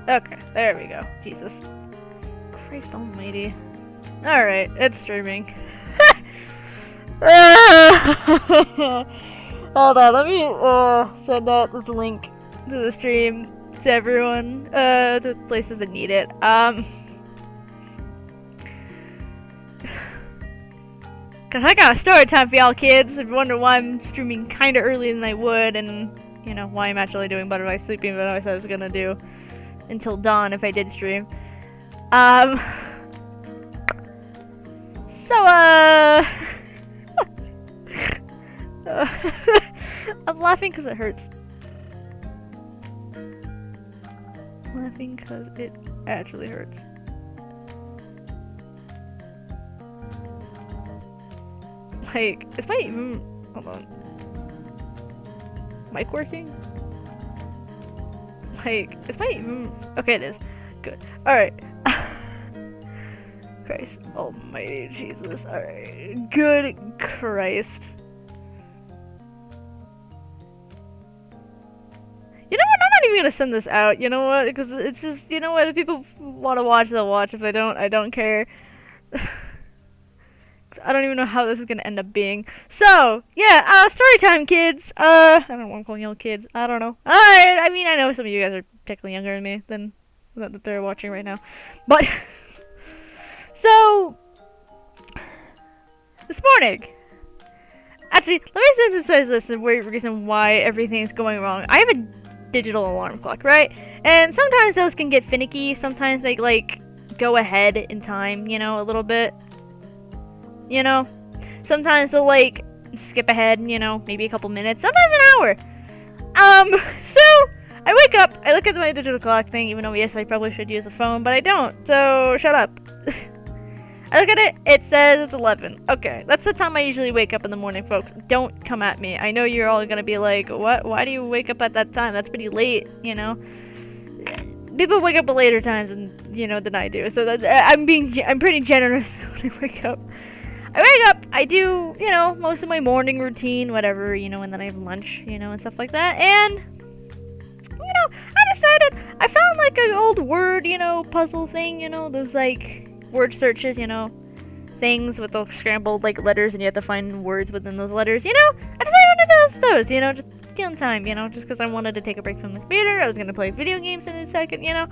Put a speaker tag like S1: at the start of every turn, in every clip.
S1: Okay, there we go. Jesus Christ almighty. Alright, it's streaming. Hold on, let me send out this link to the stream to everyone, to places that need it. Cause I got a story time for y'all kids. If you wonder why I'm streaming kinda earlier than I would, and, you know, why I'm actually doing Butterfly Sleeping, but I said I was gonna do until dawn if I did stream. So, I'm laughing because it hurts. I'm laughing because it actually hurts. Like, is my hold on. Mic working? Like, is my okay, it is. Good. Alright. Christ almighty Jesus. Alright. Good Christ. You know what? I'm not even gonna send this out. You know what? Because it's just, you know what? If people want to watch, they'll watch. If they don't, I don't care. I don't even know how this is gonna end up being. So, yeah, story time, kids. I don't know why I'm calling y'all kids. I don't know. I mean, I know some of you guys are technically younger than me than that they're watching right now. But, so, this morning. Actually, let me synthesize this and reason why everything's going wrong. I have a digital alarm clock, right? And sometimes those can get finicky. Sometimes they, like, go ahead in time, you know, a little bit. You know? Sometimes they'll, like, skip ahead, you know, maybe a couple minutes. Sometimes an hour. So, I wake up, I look at my digital clock thing, even though, yes, I probably should use a phone, but I don't, so shut up. I look at it, it says it's 11. Okay, that's the time I usually wake up in the morning, folks. Don't come at me. I know you're all gonna be like, what? Why do you wake up at that time? That's pretty late, you know? People wake up at later times, and you know, than I do, so I'm pretty generous when I wake up. I wake up, I do, you know, most of my morning routine, whatever, you know, and then I have lunch, you know, and stuff like that, and, you know, I decided, I found, like, an old word, you know, puzzle thing, you know, those, like, word searches, you know, things with the scrambled, like, letters, and you have to find words within those letters, you know, I decided to do those, you know, just killing time, you know, just because I wanted to take a break from the computer, I was gonna play video games in a second, you know.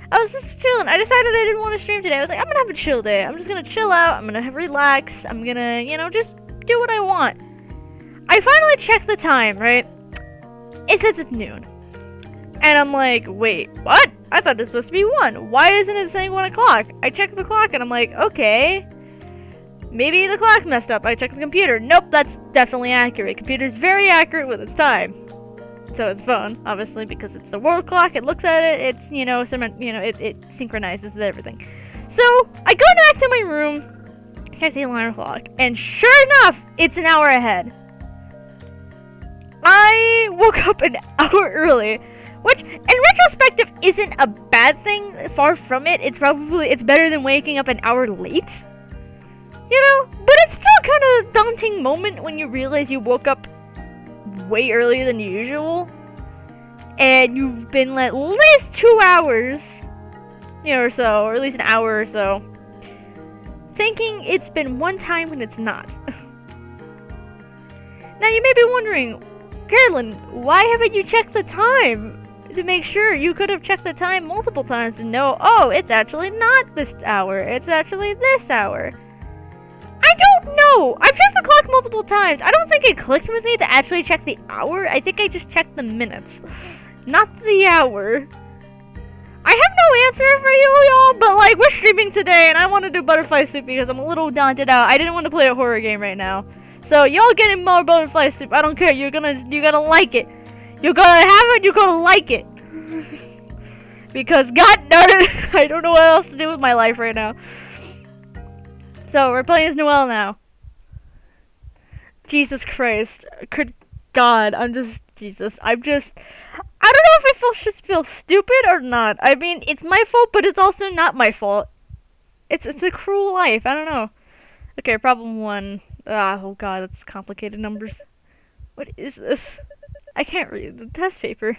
S1: I was just chilling. I decided I didn't want to stream today. I was like, I'm gonna have a chill day. I'm just gonna chill out. I'm gonna relax. I'm gonna, you know, just do what I want. I finally checked the time, right? It says it's noon. And I'm like, wait, what? I thought it was supposed to be 1. Why isn't it saying 1 o'clock? I checked the clock and I'm like, okay. Maybe the clock messed up. I checked the computer. Nope, that's definitely accurate. Computer's very accurate with its time. So it's phone, obviously, because it's the world clock. It looks at it. It's, you know, it synchronizes with everything. So I go back to my room, check the alarm clock, and sure enough, it's an hour ahead. I woke up an hour early, which, in retrospective, isn't a bad thing. Far from it. It's better than waking up an hour late. You know, but it's still kind of a daunting moment when you realize you woke up way earlier than usual, and you've been at least 2 hours, you know, or so, or at least an hour or so, thinking it's been one time when it's not. Now you may be wondering, Carolyn, why haven't you checked the time to make sure? You could have checked the time multiple times to know, oh, it's actually not this hour, it's actually this hour. I don't know. I've checked the clock multiple times. I don't think it clicked with me to actually check the hour. I think I just checked the minutes, not the hour. I have no answer for you, y'all, but, like, we're streaming today, and I want to do Butterfly Soup because I'm a little daunted out. I didn't want to play a horror game right now. So, y'all getting more Butterfly Soup. I don't care. You're gonna like it. You're gonna have it, you're gonna like it. Because, god darn it, I don't know what else to do with my life right now. So, we're playing as Noelle now. Jesus Christ. Good God. Jesus. I don't know if I should feel stupid or not. I mean, it's my fault, but it's also not my fault. It's a cruel life. I don't know. Okay, problem 1. Oh god, that's complicated numbers. What is this? I can't read the test paper.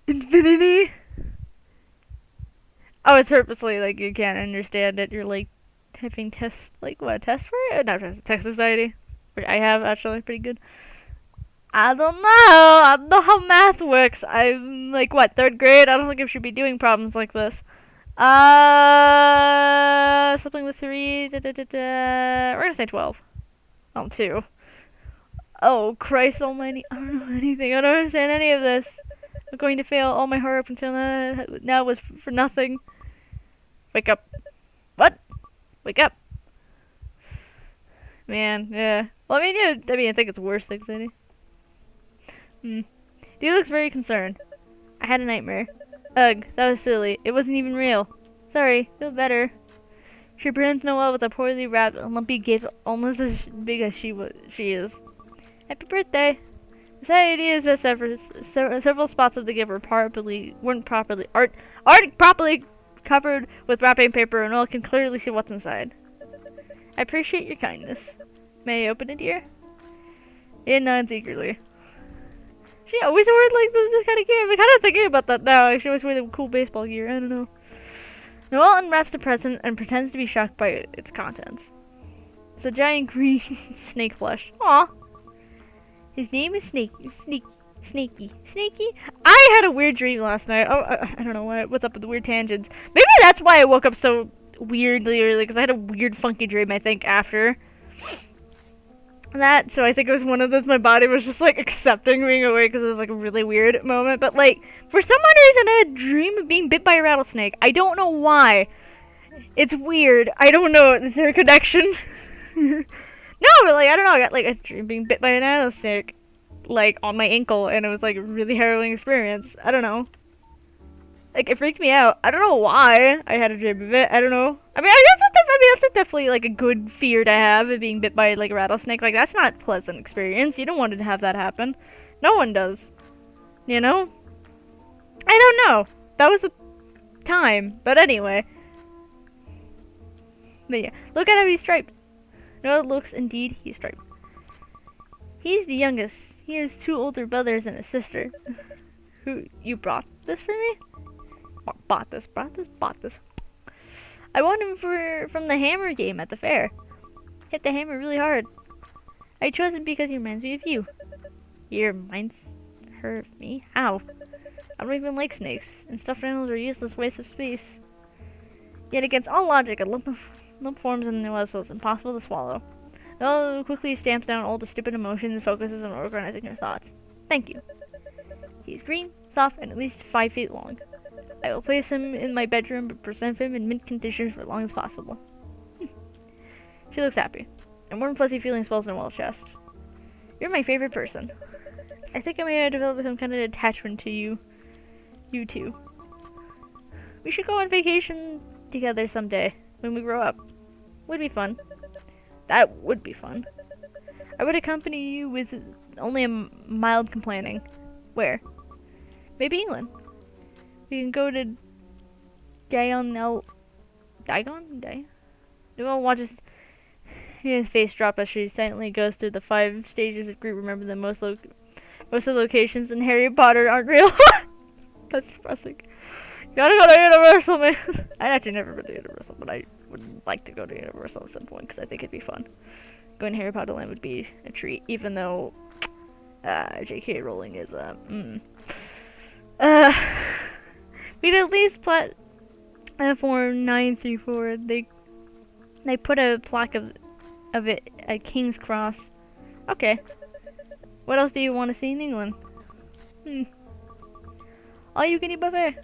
S1: Infinity? Oh, it's purposely like you can't understand it. You're like having tests, like what, test for it? Not test anxiety. Which I have actually pretty good. I don't know. I don't know how math works. I'm like what, third grade? I don't think I should be doing problems like this. Something with 3. Da, da, da, da. We're gonna say 12. Oh, 2. Oh, Christ almighty. I don't know anything. I don't understand any of this. I'm going to fail all my hard work until now was for nothing. Wake up. What? Wake up. Man, yeah. Well, I mean, yeah, I think it's worse than anxiety. Dude looks very concerned. I had a nightmare. Ugh, that was silly. It wasn't even real. Sorry, feel better. She pretends Noelle with a poorly wrapped, lumpy gift almost as big as she is. Happy birthday! The sad idea is that several spots of the gift weren't properly aren't properly covered with wrapping paper, and all can clearly see what's inside. I appreciate your kindness. May I open it, dear? It nods eagerly. She always wore like this kind of gear. I'm kind of thinking about that now. She always wore the cool baseball gear. I don't know. Noelle unwraps the present and pretends to be shocked by its contents. It's a giant green snake plush. Aw. His name is Snaky. I had a weird dream last night. Oh, I don't know what's up with the weird tangents. Maybe that's why I woke up so weirdly early, because I had a weird funky dream, I think, after that. So I think it was one of those, my body was just like accepting being awake because it was like a really weird moment. But like, for some odd reason I had a dream of being bit by a rattlesnake. I don't know why. It's weird. I don't know. Is there a connection? No, but like, I don't know, I got like a dream being bit by a rattlesnake, like on my ankle, and it was like a really harrowing experience. I don't know. Like, it freaked me out. I don't know why I had a dream of it. I don't know. I mean, that's definitely like a good fear to have, of being bit by like a rattlesnake. Like, that's not a pleasant experience. You don't want to have that happen. No one does. You know? I don't know. That was a time. But anyway. But yeah, look at how he's striped. No, it looks indeed he's striped. He's the youngest. He has 2 older brothers and a sister. Who, you brought this for me? Bought this. I won him from the hammer game at the fair. Hit the hammer really hard. I chose him because he reminds me of you. He reminds her of me? How? I don't even like snakes, and stuffed animals are useless waste of space. Yet against all logic, a lump forms and it was impossible to swallow. Noelle quickly stamps down all the stupid emotions and focuses on organizing her thoughts. Thank you. He's green, soft, and at least 5 feet long. I will place him in my bedroom but preserve him in mint condition for as long as possible. She looks happy. A warm, fuzzy feeling swells in Noelle's chest. You're my favorite person. I think I may have developed some kind of attachment to you. You too. We should go on vacation together someday, when we grow up. Would be fun. That would be fun. I would accompany you with only a mild complaining. Where? Maybe England. We can go to Diagon? Noelle watches his face drop as she silently goes through the 5 stages of grief. Remember that most of the locations in Harry Potter aren't real. That's depressing. You gotta go to Universal, man. I actually never been to Universal, but I would like to go to Universal at some point because I think it'd be fun. Going to Harry Potter Land would be a treat, even though J.K. Rowling is we'd at least platform 934. They put a plaque of it at King's Cross. Okay. What else do you want to see in England? All you can eat buffet.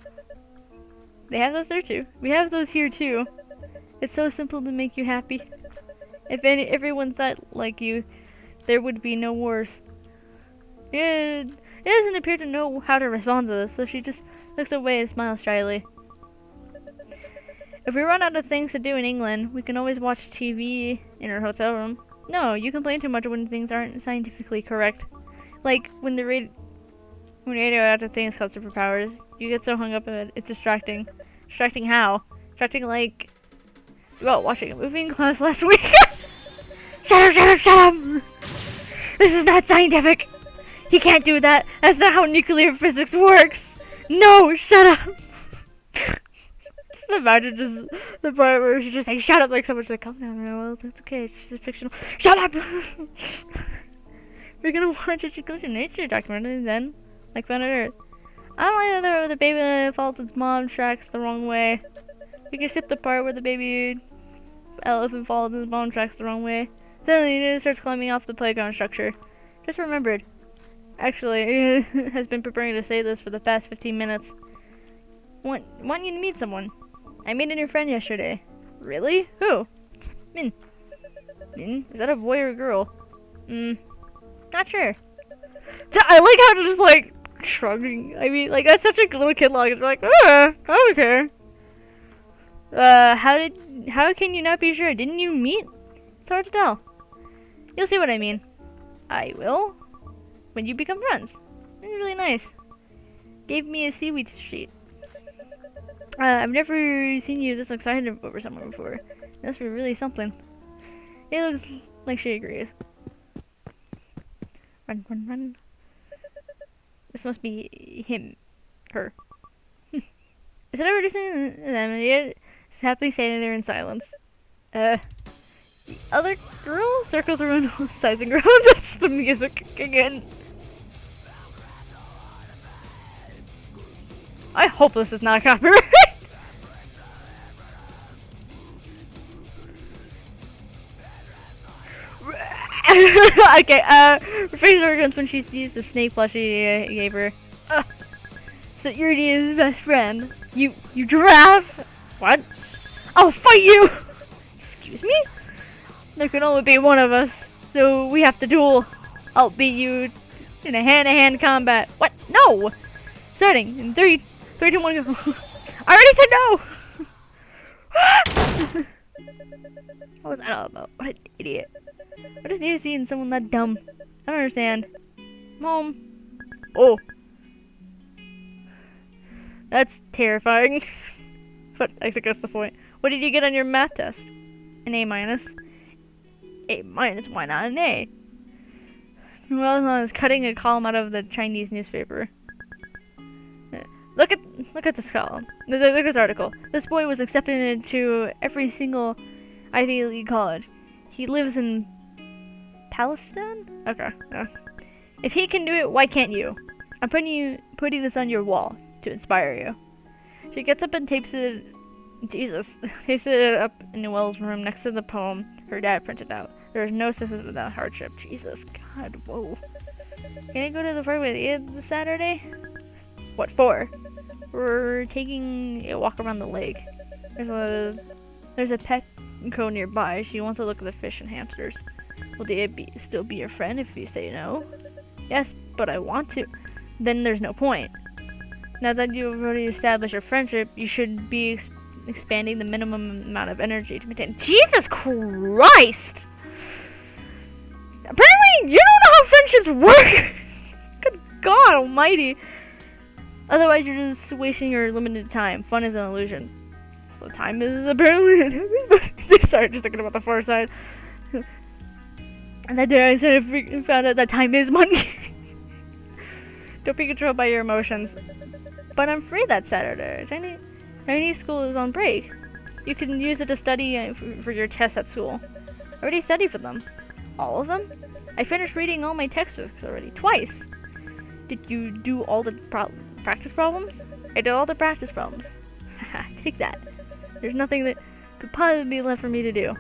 S1: They have those there too. We have those here too. It's so simple to make you happy. If everyone thought like you, there would be no wars. It doesn't appear to know how to respond to this, so she just looks away and smiles shyly. If we run out of things to do in England, we can always watch TV in our hotel room. No, you complain too much when things aren't scientifically correct. Like when radioactive things cause superpowers, you get so hung up in it, it's distracting. Distracting how? Distracting like, well, watching a movie in class last week. Shut up! This is not scientific! You can't do that! That's not how nuclear physics works! No, shut up! just imagine just the part where she's just like, shut up, like someone's like, calm down, well, it's okay, it's just a fictional. Shut up! We're gonna watch a Chicken Nature documentary then, like Planet Earth. I don't like that the baby follows its mom tracks the wrong way. We can skip the part where the baby elephant follows its mom tracks the wrong way. Then it starts climbing off the playground structure. Just remembered. Actually, has been preparing to say this for the past 15 minutes. Want you to meet someone. I made a new friend yesterday. Really? Who? Min. Min? Is that a boy or a girl? Not sure. I like how they're just like shrugging. I mean, like that's such a little kid logic. They're like, I don't care. How can you not be sure? Didn't you meet? It's hard to tell. You'll see what I mean. I will. When you become friends. It's really nice. Gave me a seaweed sheet. I've never seen you this excited over someone before. It must be really something. It looks like she agrees. Run, run, run. This must be him. Her. Is it ever just an idiot? Happily standing there in silence. The other girl circles around sizing ground. That's the music again. I hope this is not copyright. Okay, her face organs when she sees the snake plushie he gave her. So you're his best friend. You giraffe? What? I'll fight you! Excuse me? There can only be one of us, so we have to duel. I'll beat you in a hand-to-hand combat. What? No! Starting in 3, 2, 1, go. I already said no! What was that all about? What an idiot. I just need to see someone that dumb. I don't understand. Mom. Oh. That's terrifying. But I think that's the point. What did you get on your math test? An A minus. A minus? Why not an A? Well, known as cutting a column out of the Chinese newspaper. Look at this column. Look at this article. This boy was accepted into every single Ivy League college. He lives in Palestine? Okay. If he can do it, why can't you? I'm putting this on your wall to inspire you. She gets up and tapes it up in Noelle's room next to the poem her dad printed out. There is no success without hardship. Jesus, God, whoa. Can I go to the park with you this Saturday? What for? We're taking a walk around the lake. There's a Petco nearby. She wants to look at the fish and hamsters. Will they still be your friend if you say no? Yes, but I want to. Then there's no point. Now that you've already established your friendship, you should be expanding the minimum amount of energy to maintain. Jesus Christ! Apparently, you don't know how friendships work! Good God almighty. Otherwise, you're just wasting your limited time. Fun is an illusion. So time is apparently... Sorry, just thinking about the far side. And that day I said I found out that time is money. Don't be controlled by your emotions. But I'm free that Saturday. Chinese school is on break. You can use it to study for your tests at school. I already studied for them. All of them? I finished reading all my textbooks already, twice. Did you do all the practice problems? I did all the practice problems. Haha, take that. There's nothing that could possibly be left for me to do.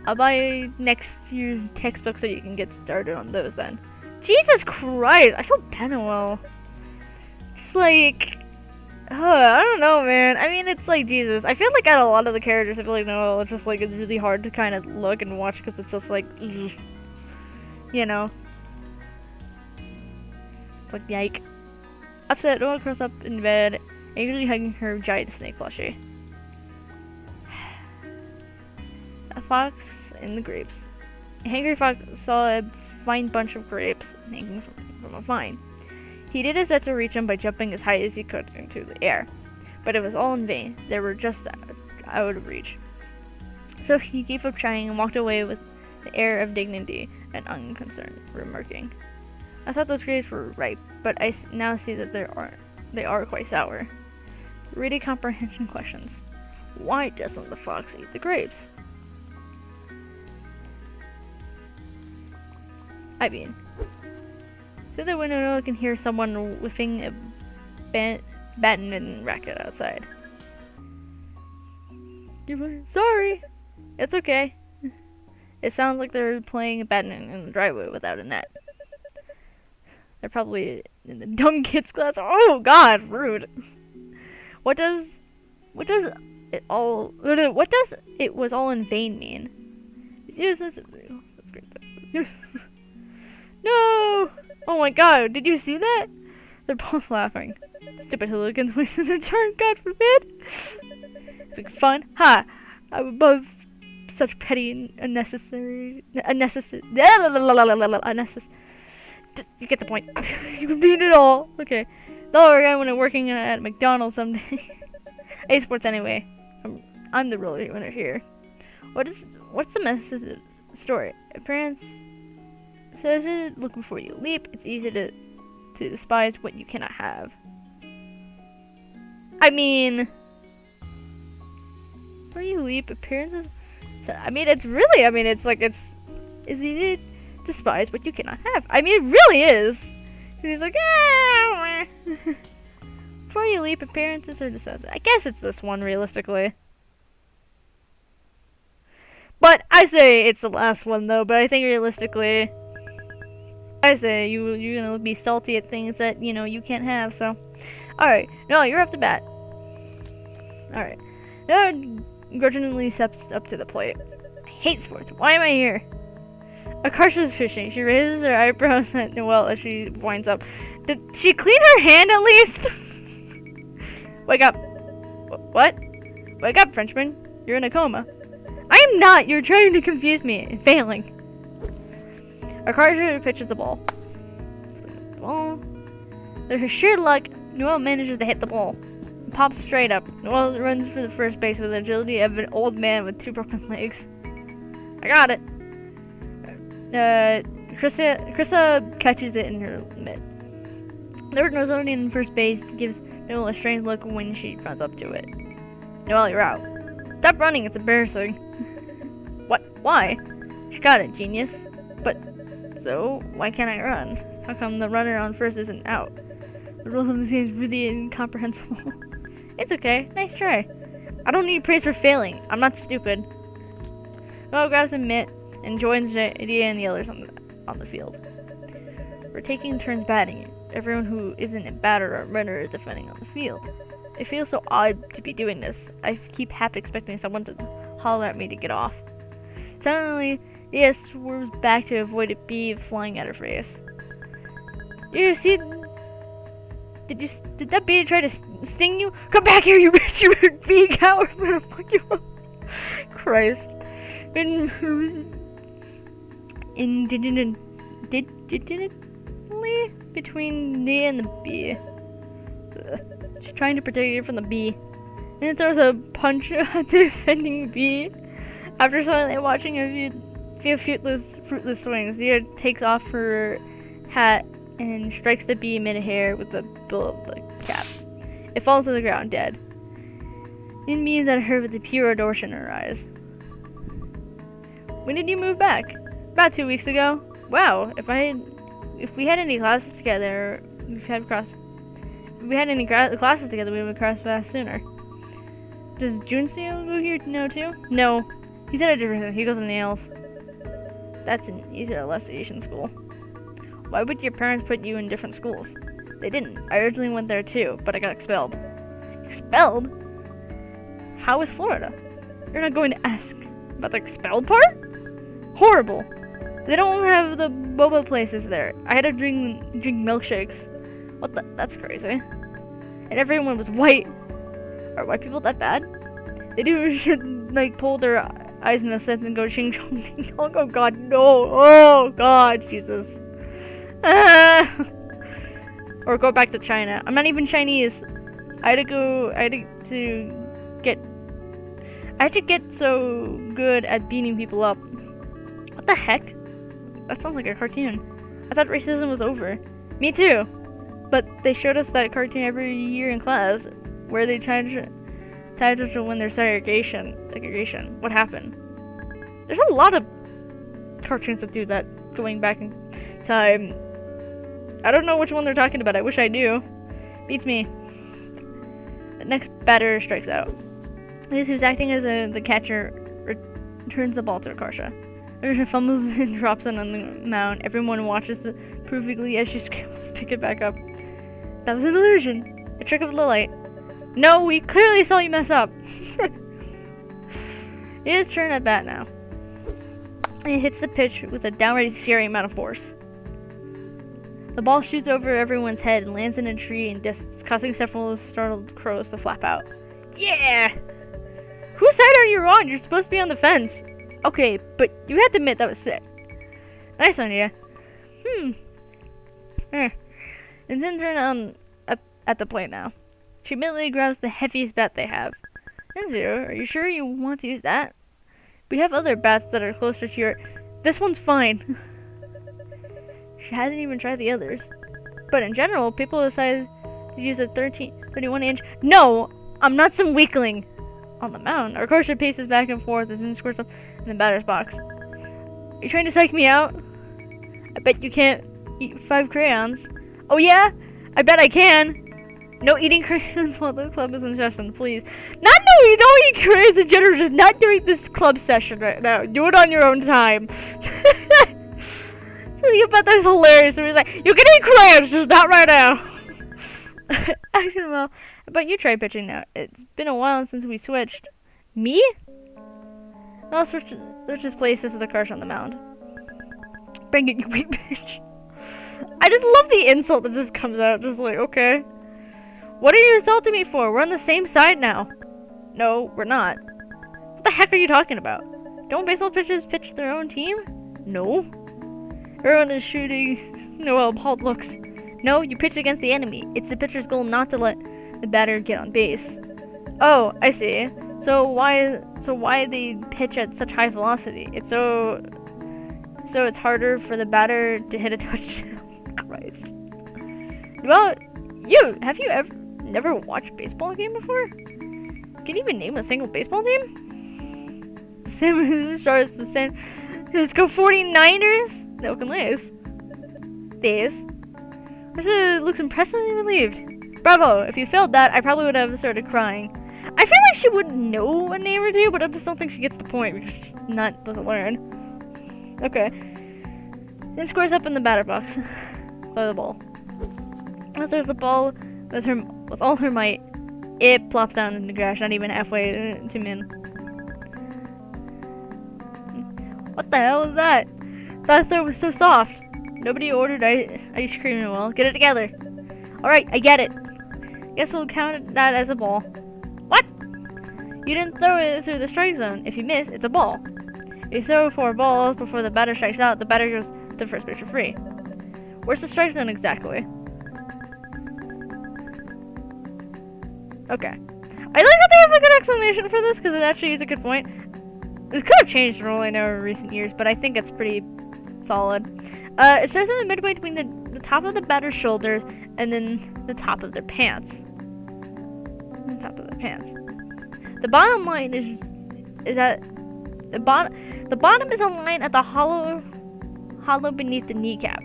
S1: I'll buy next year's textbook so you can get started on those then. Jesus Christ, I feel Penwell. It's like... I don't know, man. I mean, it's like, Jesus. I feel like out of a lot of the characters, I feel like Noelle, it's just like, it's really hard to kind of look and watch because it's just like, ugh. You know. It's like, yike. Upset, Noelle curls up in bed, angrily hugging her giant snake plushie. A fox in the grapes. A hungry fox saw a fine bunch of grapes hanging from a vine. He did his best to reach them by jumping as high as he could into the air, but it was all in vain. They were just out of reach. So he gave up trying and walked away with the air of dignity and unconcern, remarking, "I thought those grapes were ripe, but I now see that they are quite sour." Reading comprehension questions. Why doesn't the fox eat the grapes? I mean, through the window I can hear someone whiffing a badminton racket outside. Sorry! It's okay. It sounds like they're playing badminton in the driveway without a net. They're probably in the dumb kids class. Oh god, rude. What does it was all in vain mean? Yes, that's real. That's great. No! Oh my god, did you see that? They're both laughing. Stupid hooligans wasted their turn, God forbid. Big fun. Ha! I'm above such petty and unnecessary. You get the point. You can beat it all. Okay. They'll again when I'm working at McDonald's someday. A sports anyway. I'm the real winner here. What's the message story? Parents says look before you leap. It's easy to despise what you cannot have. I mean, before you leap, appearances. I mean, it's easy to despise what you cannot have. I mean, it really is. He's like, ah. Before you leap, appearances are deceptive. I guess it's this one, realistically. But I say it's the last one, though. But I think realistically, I say you're gonna be salty at things that you can't have. So, all right, no, you're up to bat. All right, now grudgingly steps up to the plate. I hate sports. Why am I here? Akarsha's fishing. She raises her eyebrows at Noelle as she winds up. Did she clean her hand at least? Wake up. What? Wake up, Frenchman. You're in a coma. I am not. You're trying to confuse me. Failing. Akarsha pitches the ball. There's sheer luck. Noelle manages to hit the ball. Pops straight up. Noelle runs for the first base with the agility of an old man with 2 broken legs. I got it. Krista catches it in her mitt. The Nozonian in first base gives Noelle a strange look when she runs up to it. Noelle, you're out. Stop running, it's embarrassing. What? Why? She got it, genius. But, so, why can't I run? How come the runner on first isn't out? The rules of this game is really incomprehensible. It's okay, nice try. I don't need praise for failing. I'm not stupid. Noelle grabs a mitt and joins JD and the others on the field. We're taking turns batting. Everyone who isn't a batter or runner is defending on the field. It feels so odd to be doing this. I keep half expecting someone to holler at me to get off. Suddenly, Leah swerves back to avoid a bee flying at her face. You see? Did that bee try to sting you? Come back here, you bee coward! I'm gonna fuck you up. Christ. Indignantly between Nia and the bee. She's trying to protect you from the bee. And it throws a punch at the offending bee. After silently watching a few fruitless swings, Nia takes off her hat and strikes the bee mid-hair with the bill of the cap. It falls to the ground dead. It means that her with the pure adoration in her eyes. When did you move back? About 2 weeks ago. Wow, if we had any classes together, we would have crossed paths sooner. Does Junsuo go here now too? No, he's at a different. He goes to nails. He's at a less Asian school. Why would your parents put you in different schools? They didn't. I originally went there too, but I got expelled. Expelled? How is Florida? You're not going to ask about the expelled part? Horrible. They don't have the boba places there. I had to drink milkshakes. What the? That's crazy. And everyone was white. Are white people that bad? They do like pull their eyes in a sense and go ching chong ding dong. Oh god, no. Oh god, Jesus. Or go back to China. I'm not even Chinese. I had to get so good at beating people up. What the heck? That sounds like a cartoon. I thought racism was over. Me too. But they showed us that cartoon every year in class, where they tried to tied to when there's segregation. What happened? There's a lot of cartoons that do that going back in time. I don't know which one they're talking about. I wish I knew. Beats me. The next batter strikes out. This who's acting as the catcher returns the ball to Akarsha. Akarsha fumbles and drops it on the mound. Everyone watches approvingly as she scrambles to pick it back up. That was an illusion. A trick of the light. No, we clearly saw you mess up. It is turn at bat now. It hits the pitch with a downright scary amount of force. The ball shoots over everyone's head and lands in a tree in distance, causing several startled crows to flap out. Yeah! Whose side are you on? You're supposed to be on the fence. Okay, but you had to admit that was sick. Nice one, yeah. And then turn at the plate now. She immediately grabs the heaviest bat they have. N0, are you sure you want to use that? We have other bats that are closer to your... This one's fine. She hasn't even tried the others. But in general, people decide to use a 31-inch... No! I'm not some weakling! On the mound, Akarsha paces back and forth as he squirts up in the batter's box. Are you trying to psych me out? I bet you can't eat 5 crayons. Oh yeah? I bet I can! No eating crayons while the club is in session, please. Don't eat crayons in general, just not during this club session right now. Do it on your own time. So you bet that's hilarious. So he's like, you can eat crayons, just not right now. Actually, well, but you try pitching now. It's been a while since we switched. Me? I'll switch his places with the Akarsha on the mound. Bring it, you weak bitch. I just love the insult that just comes out. Just like, okay. What are you insulting me for? We're on the same side now. No, we're not. What the heck are you talking about? Don't baseball pitchers pitch their own team? No. Everyone is shooting. No, well, Paul looks. No, you pitch against the enemy. It's the pitcher's goal not to let the batter get on base. Oh, I see. So why they pitch at such high velocity? It's so it's harder for the batter to hit a touchdown. Christ. Well, have you never watched a baseball game before? Can you even name a single baseball team? San Stars, the San Francisco 49ers? The Oakland A's. Days. This looks impressively relieved. Bravo! If you failed that, I probably would have started crying. I feel like she would know a name or two, but I just don't think she gets the point because she's doesn't learn. Okay. Then squares up in the batter box. Throw the ball. As there's a ball with all her might, it plops down in the grass, not even halfway to Min. What the hell is that? That throw was so soft. Nobody ordered ice cream in a while. Get it together. Alright, I get it. Guess we'll count that as a ball. What? You didn't throw it through the strike zone. If you miss, it's a ball. If you throw 4 balls before the batter strikes out, the batter goes to first pitcher free. Where's the strike zone exactly? Okay. I like that they have a good explanation for this, because it actually is a good point. This could have changed the rule I know in recent years, but I think it's pretty solid. It says in the midway between the top of the batter's shoulders and then the top of their pants. The top of their pants. The bottom line is at the bottom is a line at the hollow beneath the kneecap.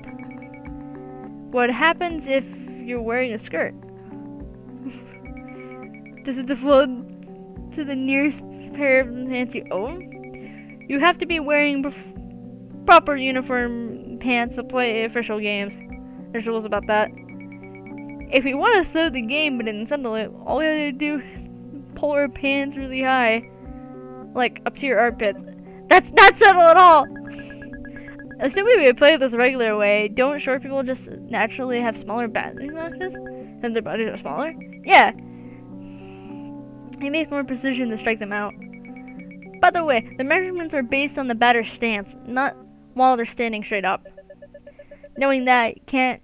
S1: What happens if you're wearing a skirt? Does it default to the nearest pair of pants you own? You have to be wearing proper uniform pants to play official games. There's rules about that. If you want to throw the game but didn't settle it, all we have to do is pull our pants really high. Like, up to your armpits. That's not settled at all! Assuming we play this regular way, don't short people just naturally have smaller batting notches? And their bodies are smaller? Yeah. It makes more precision to strike them out. By the way, the measurements are based on the batter's stance, not while they're standing straight up. Knowing that, can't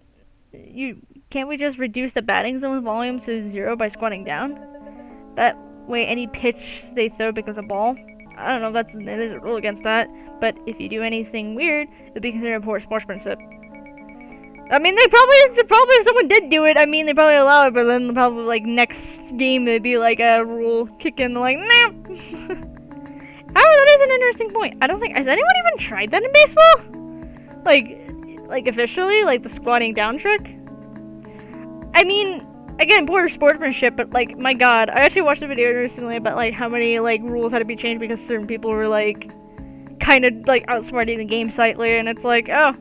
S1: we just reduce the batting zone volume to 0 by squatting down? That way any pitch they throw becomes a ball. I don't know if there's a rule against that, but if you do anything weird, it'll be considered poor sportsmanship. I mean, they probably if someone did do it, I mean, they probably allow it, but then probably like next game they'd be like a rule kick in, like, nah. However, that is an interesting point. I don't think has anyone even tried that in baseball, like officially, like the squatting down trick. I mean, again, poor sportsmanship, but like, my God, I actually watched a video recently about like how many like rules had to be changed because certain people were like kind of like outsmarting the game slightly, and it's like, oh.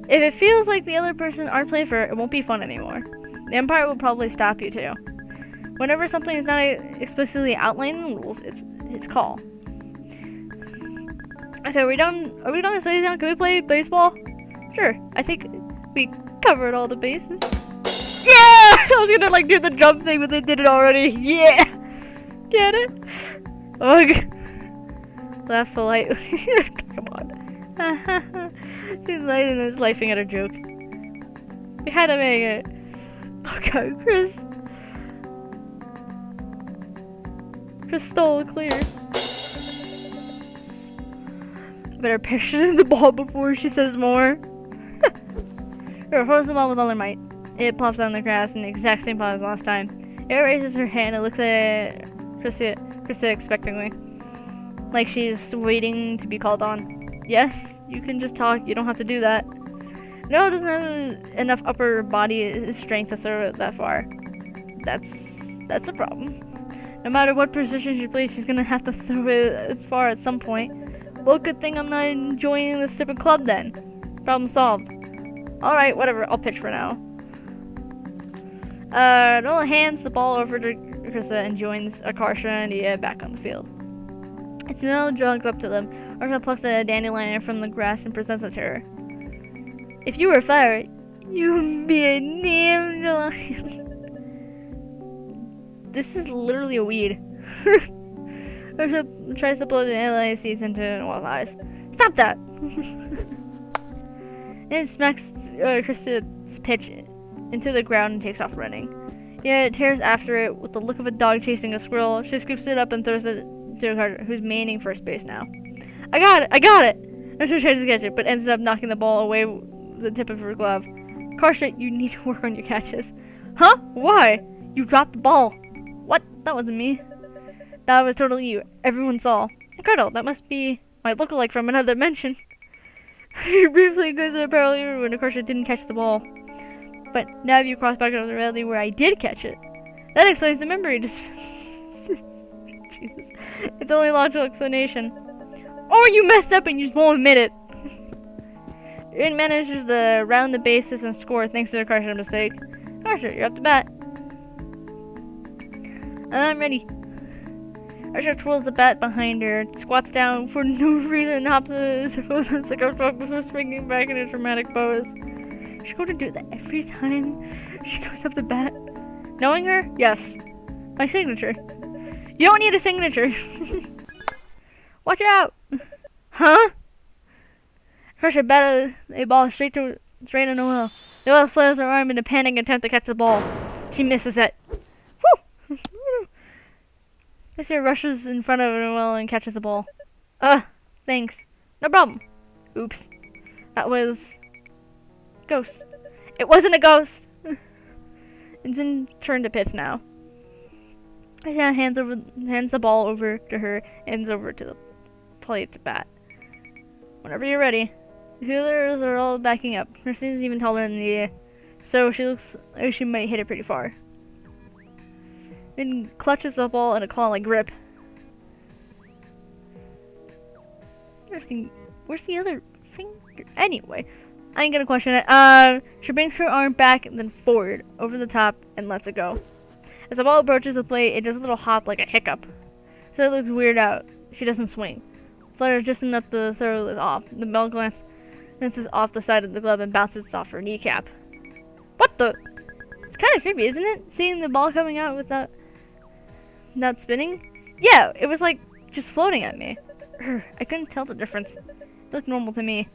S1: If it feels like the other person aren't playing for it, it won't be fun anymore. The Empire will probably stop you too. Whenever something is not explicitly outlined in the rules, it's his call. Okay, are we done with study now? Can we play baseball? Sure. I think we covered all the bases. Yeah! I was gonna like do the jump thing, but they did it already. Yeah! Get it? Ugh. Laugh politely. Come on. She's laughing at a joke. We had to make it. Okay, Chris stole clear. Better pitch it in the ball before she says more. Her throws the ball with all her might. It plops down the grass in the exact same spot as last time. It raises her hand and looks at Krista expectantly. Like she's waiting to be called on. Yes, you can just talk. You don't have to do that. No, it doesn't have enough upper body strength to throw it that far. That's a problem. No matter what position she plays, she's gonna have to throw it far at some point. Well, good thing I'm not joining this stupid club then. Problem solved. Alright, whatever. I'll pitch for now. Nola hands the ball over to Krista and joins Akarsha and Ia back on the field. Ismail jogs up to them. Arsha plucks a dandelion from the grass and presents it to her. If you were a flower, you'd be a dandelion. This is literally a weed. Arsha tries to blow the dandelion seeds into Noel's eyes. Stop that! And it smacks Krista's pitch into the ground and takes off running. Yeah, it tears after it with the look of a dog chasing a squirrel. She scoops it up and throws it to Carter, who's manning first base now. I got it! And she tries to catch it, but ends up knocking the ball away with the tip of her glove. Karsha, you need to work on your catches. Huh? Why? You dropped the ball. What? That wasn't me. That was totally you. Everyone saw. Carter, that must be my lookalike from another dimension. She briefly goes to the parallel when Karsha didn't catch the ball. But now you cross back on the reality where I did catch it. That explains the memory. Jesus. It's only logical explanation. Or you messed up and you just won't admit it. It manages to round the bases and score thanks to the Karsha mistake. Karsha, you're up to bat. I'm ready. Karsha twirls the bat behind her, squats down for no reason, and hops like a frog before springing back in a dramatic pose. She's going to do that every time she goes up the bat. Knowing her? Yes. My signature. You don't need a signature. Watch out! Huh? Karsha batted a ball straight to Noel. Noel flails her arm in a panic attempt to catch the ball. She misses it. Whew! Mr. rushes in front of Noel and catches the ball. Thanks. No problem. Oops. That was... Ghost. It wasn't a ghost! It's in turn to pitch now. Aisha hands the ball over to her, ends over to the plate to bat. Whenever you're ready. The fielders are all backing up. Christine's even taller than the so she looks like she might hit it pretty far. And clutches the ball in a claw-like grip. Interesting. Where's the other finger? Anyway, I ain't gonna question it. She brings her arm back and then forward, over the top, and lets it go. As the ball approaches the plate, it does a little hop like a hiccup. So it looks weird out. She doesn't swing. Flutters just enough to throw it off. The ball glances off the side of the glove and bounces off her kneecap. What the? It's kind of creepy, isn't it? Seeing the ball coming out without not spinning? Yeah, it was like just floating at me. I couldn't tell the difference. It looked normal to me.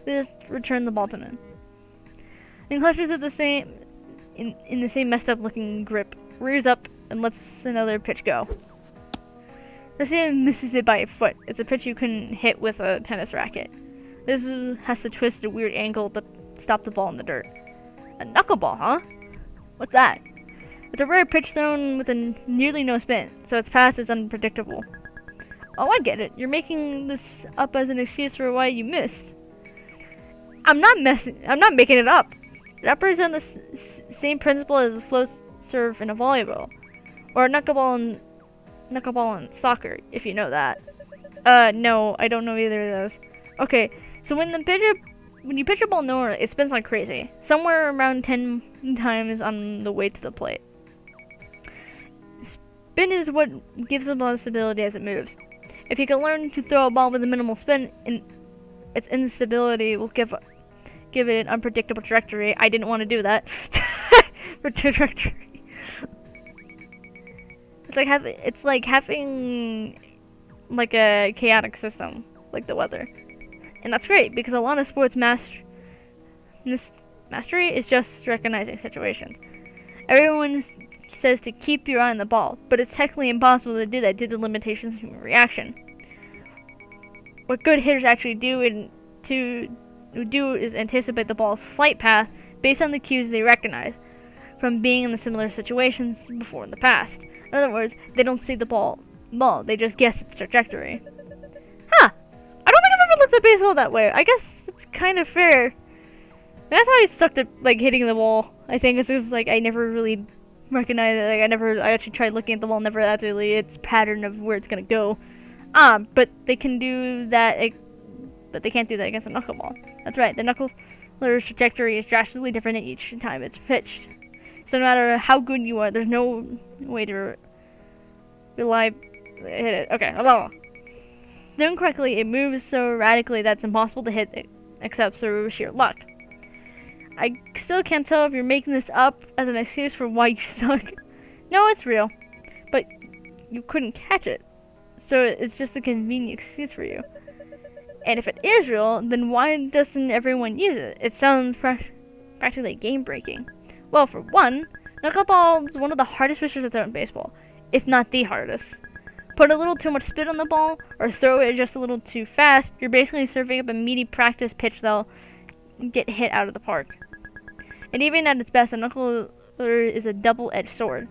S1: They just returned the ball to me. And clutches it the same in the same messed up looking grip, rears up and lets another pitch go. Garcia misses it by a foot. It's a pitch you can hit with a tennis racket. This has to twist a weird angle to stop the ball in the dirt. A knuckleball, huh? What's that? It's a rare pitch thrown with nearly no spin, so its path is unpredictable. Oh, I get it. You're making this up as an excuse for why you missed. I'm not making it up. It represents the same principle as a float serve in a volleyball, or a knuckleball in soccer, if you know that. No, I don't know either of those. Okay, so when you pitch a ball nowhere, it spins like crazy, somewhere around 10 times on the way to the plate. Spin is what gives the ball stability as it moves. If you can learn to throw a ball with a minimal spin, its instability will give it an unpredictable trajectory. I didn't want to do that. For trajectory. It's like having like a chaotic system, like the weather. And that's great, because a lot of sports mastery is just recognizing situations. Everyone says to keep your eye on the ball, but it's technically impossible to do that due to the limitations of human reaction. What good hitters actually do is anticipate the ball's flight path based on the cues they recognize from being in the similar situations before in the past. In other words, they don't see the ball, they just guess its trajectory. Huh. I don't think I've ever looked at baseball that way. I guess it's kind of fair. And that's why I stuck to like hitting the ball. I think it's just like I never really recognized it. Like I actually tried looking at the ball, never actually its pattern of where it's gonna go. But they can do that. But they can't do that against a knuckleball. That's right. The knuckler's trajectory is drastically different each time it's pitched. So no matter how good you are, there's no way to hit it. Okay, done correctly, it moves so radically that it's impossible to hit it, except through sheer luck. I still can't tell if you're making this up as an excuse for why you suck. No, it's real. But you couldn't catch it. So it's just a convenient excuse for you. And if it is real, then why doesn't everyone use it? It sounds practically game-breaking. Well, for one, knuckleball is one of the hardest pitches to throw in baseball, if not the hardest. Put a little too much spin on the ball, or throw it just a little too fast, you're basically serving up a meaty practice pitch that'll get hit out of the park. And even at its best, a knuckler is a double-edged sword.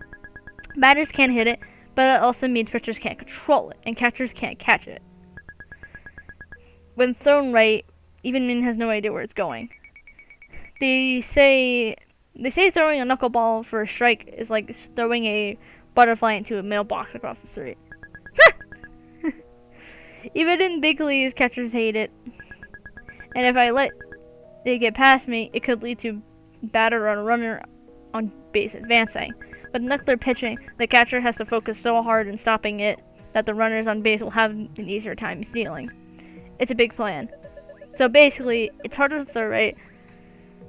S1: Batters can't hit it, but it also means pitchers can't control it, and catchers can't catch it. When thrown right, even Min has no idea where it's going. They say throwing a knuckleball for a strike is like throwing a butterfly into a mailbox across the street. Even in big leagues, catchers hate it. And if I let it get past me, it could lead to batter on a runner on base advancing. But knuckler pitching, the catcher has to focus so hard in stopping it that the runners on base will have an easier time stealing. It's a big plan. So basically, it's harder to throw right.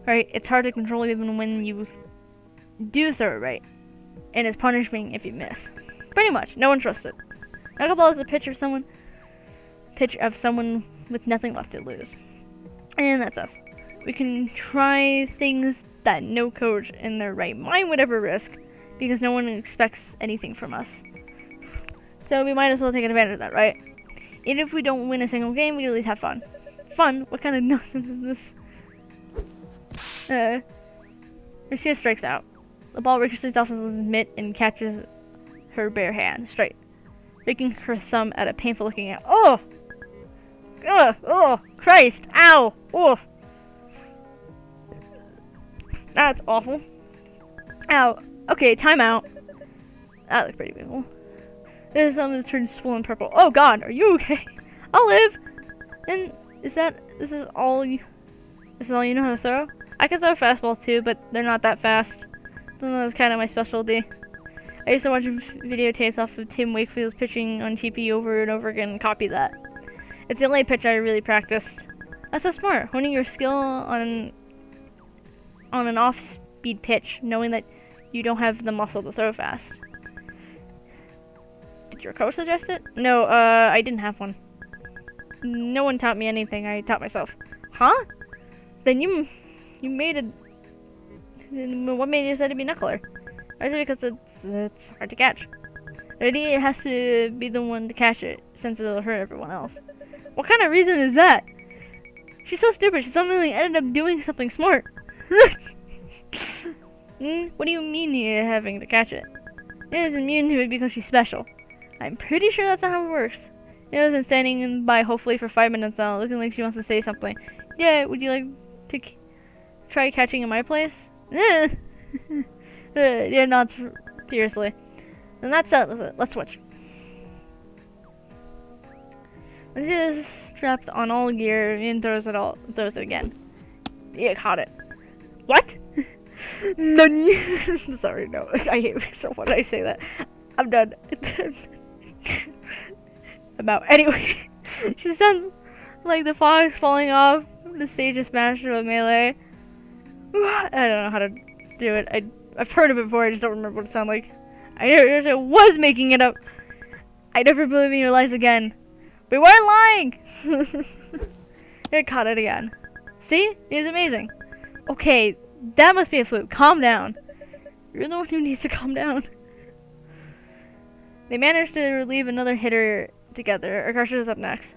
S1: It's hard to control even when you do throw it right. And it's punishing if you miss. Pretty much, no one trusts it. Knuckleball is a pitch of someone with nothing left to lose. And that's us. We can try things that no coach in their right mind would ever risk, because no one expects anything from us. So we might as well take advantage of that, right? Even if we don't win a single game, we at least have fun. Fun? What kind of nonsense is this? Garcia strikes out. The ball ricochets off his mitt and catches her bare hand straight, making her thumb at a painful looking at. Oh! Ugh! Oh! Christ! Ow! Oh! That's awful. Ow. Okay, timeout. That looks pretty painful. This thumb is turned swollen purple. Oh god, are you okay? I'll live! And this is all you know how to throw? I can throw a fastball too, but they're not that fast. That's kind of my specialty. I used to watch videotapes off of Tim Wakefield's pitching on TP over and over again and copy that. It's the only pitch I really practiced. That's so smart, honing your skill on an off-speed pitch, knowing that you don't have the muscle to throw fast. Did your coach suggest it? No, I didn't have one. No one taught me anything, I taught myself. Huh? Then you made it. What made you decide to be knuckler? I said because it's hard to catch. The idea has to be the one to catch it, since it'll hurt everyone else. What kind of reason is that? She's so stupid. She suddenly ended up doing something smart. What do you mean you're having to catch it? It is immune to it because she's special. I'm pretty sure that's not how it works. It been standing by hopefully for 5 minutes now, looking like she wants to say something. Yeah, would you like to try catching in my place? Yeah, not seriously. And that's it. Let's switch. Once it is strapped on all gear, and throws it again. Yeah, caught it. What? Nani? Sorry, no. I hate myself when I say that. I'm done. I'm out. Anyway, she sounds like the fox falling off the stage of Smash or Melee. I don't know how to do it. I've heard of it before. I just don't remember what it sounded like. I was making it up. I never believe in your lies again. We weren't lying. It caught it again. See? It is amazing. Okay, that must be a fluke. Calm down. You're the one who needs to calm down. They managed to relieve another hitter together. Akarsha is up next.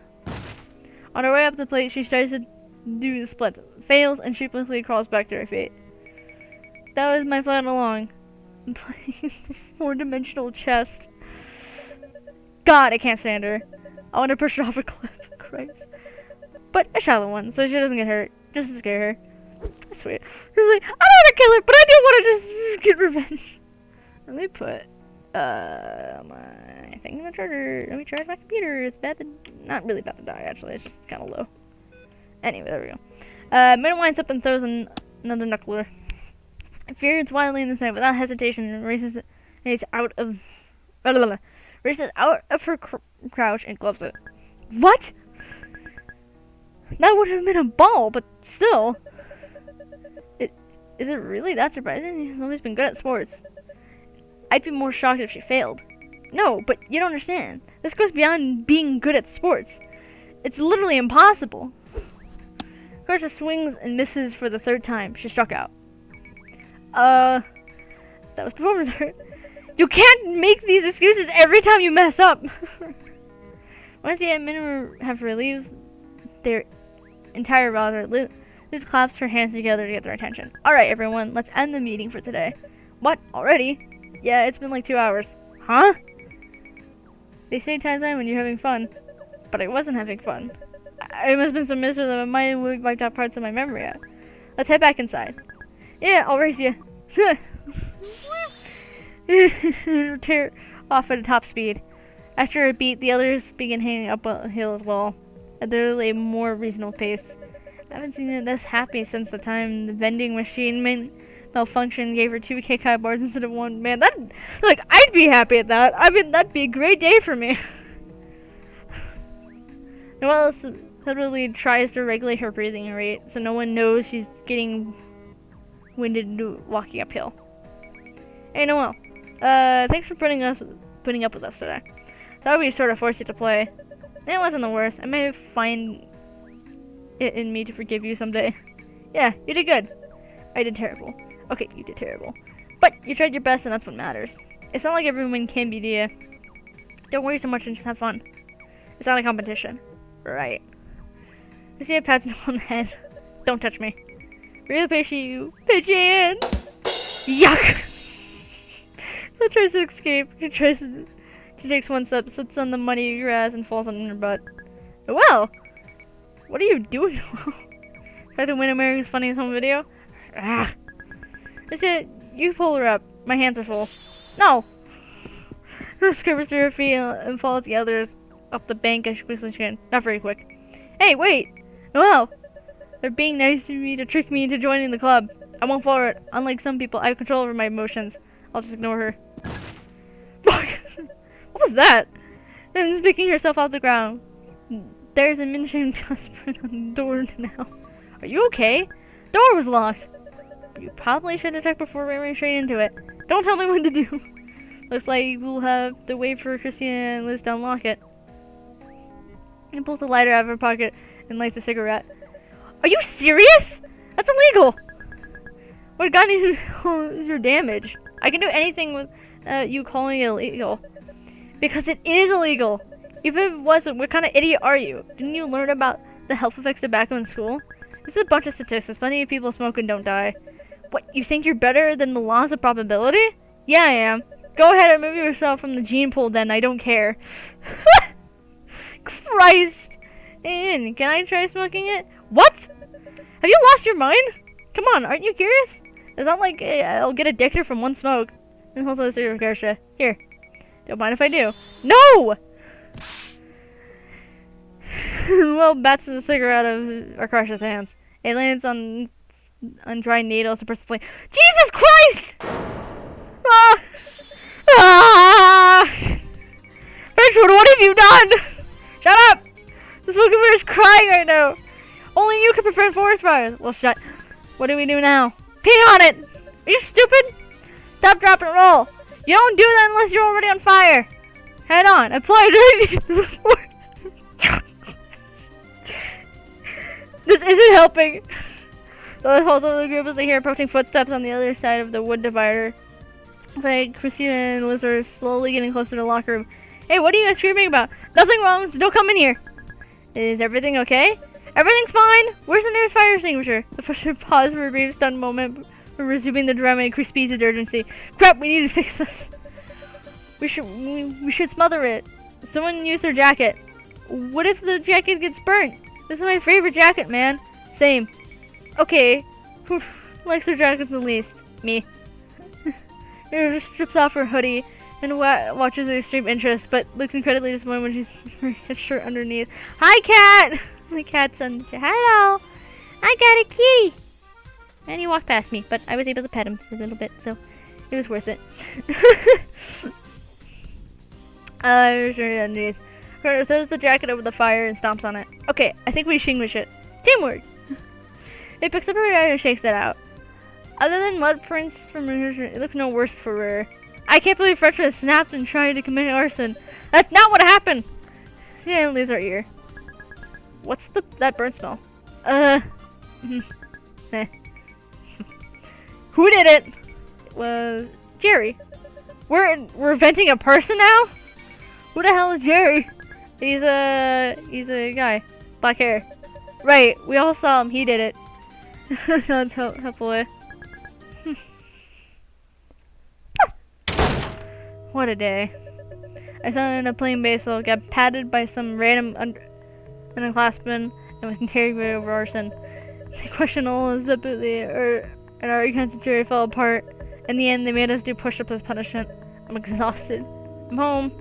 S1: On her way up the plate, she tries to do the split, fails, and sheepishly crawls back to her feet. That was my plan along. I'm playing 4-dimensional chess. God, I can't stand her. I want to push her off a cliff. Christ. But a shallow one, so she doesn't get hurt. Just to scare her. That's sweet. She's like, I don't want to kill her, but I do want to just get revenge. Let me put my thing in the charger. Let me charge my computer. It's bad to, not really bad to die actually. It's just kind of low. Anyway, there we go. Minute winds up and throws another knuckler. Fears wildly in the night without hesitation and races out of her crouch and gloves it. What? That would have been a ball, but still. Is it really that surprising? She's always been good at sports. I'd be more shocked if she failed. No, but you don't understand. This goes beyond being good at sports. It's literally impossible. Karta swings and misses for the 3rd time. She struck out. That was performance art. You can't make these excuses every time you mess up. Once the admin have relieved their entire roster, Liz claps her hands together to get their attention. Alright, everyone, let's end the meeting for today. What? Already? Yeah, it's been like 2 hours. Huh? They say time's end when you're having fun. But I wasn't having fun. I must have been so miserable that my mind wiped out parts of my memory out. Let's head back inside. Yeah, I'll race you. Tear off at a top speed. After a beat, the others begin hanging up a hill as well, at a more reasonable pace. I haven't seen it this happy since the time the vending machine malfunction gave her 2 Kekai bars instead of 1. Man, I'd be happy at that. I mean, that'd be a great day for me. Noelle literally tries to regulate her breathing rate so no one knows she's getting winded walking uphill. Hey, Noelle. Thanks for putting up with us today. Thought we sort of forced you to play. It wasn't the worst. I may find it in me to forgive you someday. Yeah, you did good. I did terrible. Okay, you did terrible. But you tried your best and that's what matters. It's not like everyone can be Dia. Don't worry so much and just have fun. It's not a competition. Right. I see a pat on the head. Don't touch me. Really appreciate you. Pigeon! Yuck! She tries to escape. She takes 1 step, sits on the muddy grass, and falls on her butt. Well, what are you doing? Try to win America's Funniest Home Video? Ah. That's it. You pull her up. My hands are full. No! Scurries to her feet and follows the others up the bank as quickly as she can. Not very quick. Hey, wait! Noelle! They're being nice to me to trick me into joining the club. I won't follow it. Unlike some people, I have control over my emotions. I'll just ignore her. Fuck! What was that? And picking herself off the ground. There's a minishing dustprint on the door now. Are you okay? The door was locked. You probably should have checked before ramming straight into it. Don't tell me what to do. Looks like we'll have to wait for Christina and Liz to unlock it. And pulls a lighter out of her pocket and lights a cigarette. Are you serious? That's illegal! What got you is your damage. I can do anything with you calling it illegal. Because it is illegal. Even if it wasn't, what kind of idiot are you? Didn't you learn about the health effects of tobacco in school? This is a bunch of statistics. Plenty of people smoke and don't die. What, you think you're better than the laws of probability? Yeah, I am. Go ahead and remove yourself from the gene pool then, I don't care. Christ! And can I try smoking it? What? Have you lost your mind? Come on, aren't you curious? It's not like I'll get addicted from one smoke. And hold on a cigarette, Karsha. Here. Don't mind if I do. No! Well, bats the cigarette out of Akarsha's hands. It lands on dry needles to press the flame. Jesus Christ! Ah! Ah! Frenchwood, what have you done? Shut up! The smoking bird is crying right now. Only you can prevent forest fires. Well, shut. What do we do now? Pee on it! Are you stupid? Stop, drop, and roll. You don't do that unless you're already on fire. Head on. Apply. This isn't helping. The whole of the group as they hear approaching footsteps on the other side of the wood divider. Christina and Liz are slowly getting closer to the locker room. Hey, what are you guys screaming about? Nothing wrong, so don't come in here. Is everything okay? Everything's fine. Where's the nearest fire extinguisher? The pusher paused for a brief stunned moment, resuming the drum at increased speed of urgency. Crap, we need to fix this. We should smother it. Someone used their jacket. What if the jacket gets burnt? This is my favorite jacket, man. Same. Okay. Who likes their jackets the least? Me. Mira strips off her hoodie and watches with extreme interest, but looks incredibly disappointed when she's wearing a shirt underneath. Hi, cat! My cat's on. Hello! I got a kitty! And he walked past me, but I was able to pet him for a little bit, so it was worth it. Sure underneath. Carter throws the jacket over the fire and stomps on it. Okay, I think we extinguish it. Teamwork! It picks up her hair and shakes it out. Other than mud prints from her, it looks no worse for her. I can't believe Frenchwood snapped and tried to commit arson. That's not what happened! She didn't lose her ear. What's that burnt smell? Eh. Who did it? It was Jerry. We're venting a person now? Who the hell is Jerry? He's a guy. Black hair. Right, we all saw him. He did it. That's helpful. What a day. I sat in a plain basil, got patted by some random underclassman, and was interrogated over arson. They questioned all and our concentrated fell apart. In the end, they made us do push-ups as punishment. I'm exhausted. I'm home.